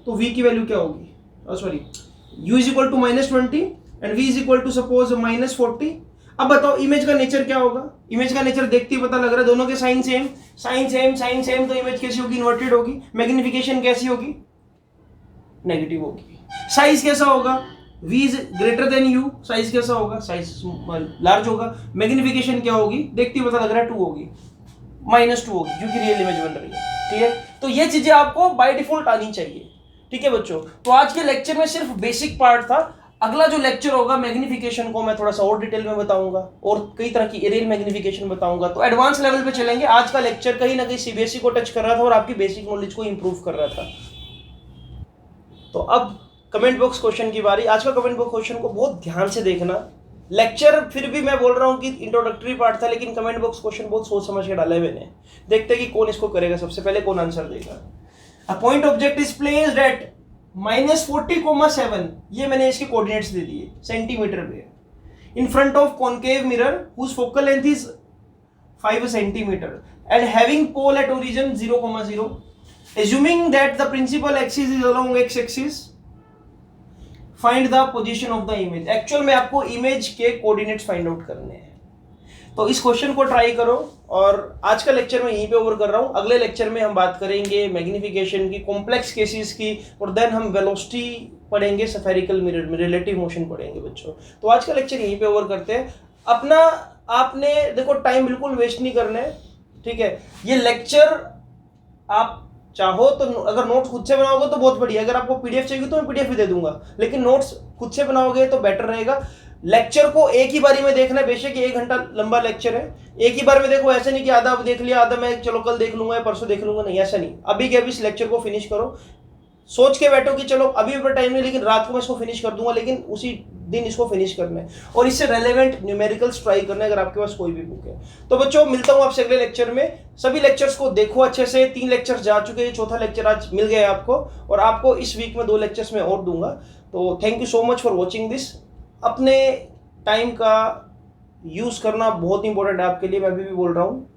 तो v की वैल्यू क्या होगी, sorry u is equal to -20 and v is equal to suppose -40। अब बताओ इमेज का नेचर क्या होगा। इमेज का नेचर देखते ही पता लग रहा है, दोनों के sign same, sign same, sign same, तो इमेज कैसी होगी, इन्वर्टेड होगी। मैग्निफिकेशन कैसी होगी, नेगेटिव होगी। साइज कैसा होगा, v is greater than u, size कैसा होगा, साइज लार्ज होगा। मैग्निफिकेशन क्या होगी, देखते ही पता लग रहा है 2 होगी, -2 होगी, क्योंकि रियल इमेज बन रही है। ठीक है, तो ये चीजें आपको बाय डिफॉल्ट आनी चाहिए। ठीक है बच्चों, तो आज के लेक्चर में सिर्फ बेसिक पार्ट था। अगला जो लेक्चर होगा मैग्निफिकेशन को मैं थोड़ा सा और डिटेल में बताऊंगा और कई तरह की एरियल मैग्निफिकेशन बताऊंगा, तो एडवांस लेवल पे चलेंगे। आज का लेक्चर कहीं ना कहीं सीबीएसई को टच कर रहा था और आपकी बेसिक नॉलेज को इंप्रूव कर रहा था। तो अब कमेंट बॉक्स क्वेश्चन की बारी। आज का कमेंट बॉक्स क्वेश्चन को बहुत ध्यान से देखना। लेक्चर फिर भी मैं बोल रहा हूँ कि इंट्रोडक्टरी पार्ट था, लेकिन कमेंट बॉक्स क्वेश्चन बहुत सोच समझ के डाले मैंने। देखते कि कौन इसको करेगा, सबसे पहले कौन आंसर देगा। A point object is placed at -40,7, ये मैंने इसके कोऑर्डिनेट्स दे दिए सेंटीमीटर पे, in front of concave mirror whose focal length is 5 centimetre and having pole at origin 0,0, assuming that the principal axis is along x axis, find the position of the image। Actual में आपको image के coordinates find out करने हैं। तो इस question को try करो, और आज का लेक्चर मैं यहीं पे ओवर कर रहा हूँ। अगले लेक्चर में हम बात करेंगे मैग्निफिकेशन की, कॉम्प्लेक्स केसेस की, और देन हम वेलोसिटी पढ़ेंगे, स्फेरिकल मिरर में रिलेटिव मोशन पढ़ेंगे बच्चों। तो आज का लेक्चर यहीं पे ओवर करते हैं। अपना आपने देखो टाइम बिल्कुल वेस्ट नहीं करना है। ठीक है, ये लेक्चर आप चाहो तो अगर नोट्स खुद से बनाओगे तो बहुत बढ़िया, अगर आपको पीडीएफ चाहिए तो मैं पीडीएफ भी दे दूंगा, लेकिन नोट्स खुद से बनाओगे तो बेटर रहेगा। लेक्चर को एक ही बारी में देखना है, बेशक 1 घंटा लंबा लेक्चर है, एक ही बार में देखो। ऐसा नहीं कि आधा अब देख लिया, आधा मैं चलो कल देख लूंगा या परसों देख लूंगा, नहीं, ऐसा नहीं। अभी के अभी इस लेक्चर को फिनिश करो। सोच के बैठो कि चलो अभी पर टाइम नहीं, लेकिन रात को मैं इसको फिनिश कर दूंगा, लेकिन उसी दिन इसको फिनिश करना है, और इससे रेलेवेंट न्यूमेरिकल्स ट्राई करना है अगर आपके पास कोई भी बुक है तो। बच्चों मिलता हूं आपसे अगले लेक्चर में। सभी लेक्चर्स को देखो अच्छे से, 3 लेक्चर्स जा चुके हैं, 4था लेक्चर आज मिल गया है आपको, और आपको इस वीक में 2 लेक्चर्स में और दूंगा। तो thank you so much for watching this. अपने टाइम का यूज करना बहुत इंपॉर्टेंट है आपके लिए। मैं अभी भी बोल रहा हूँ,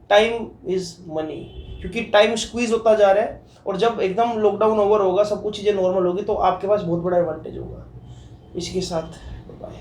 टाइम इज मनी, क्योंकि टाइम स्क्वीज होता जा रहा है, और जब एकदम लॉकडाउन ओवर होगा, सब कुछ चीज़ें नॉर्मल होगी, तो आपके पास बहुत बड़ा एडवांटेज होगा। इसके साथ बाय।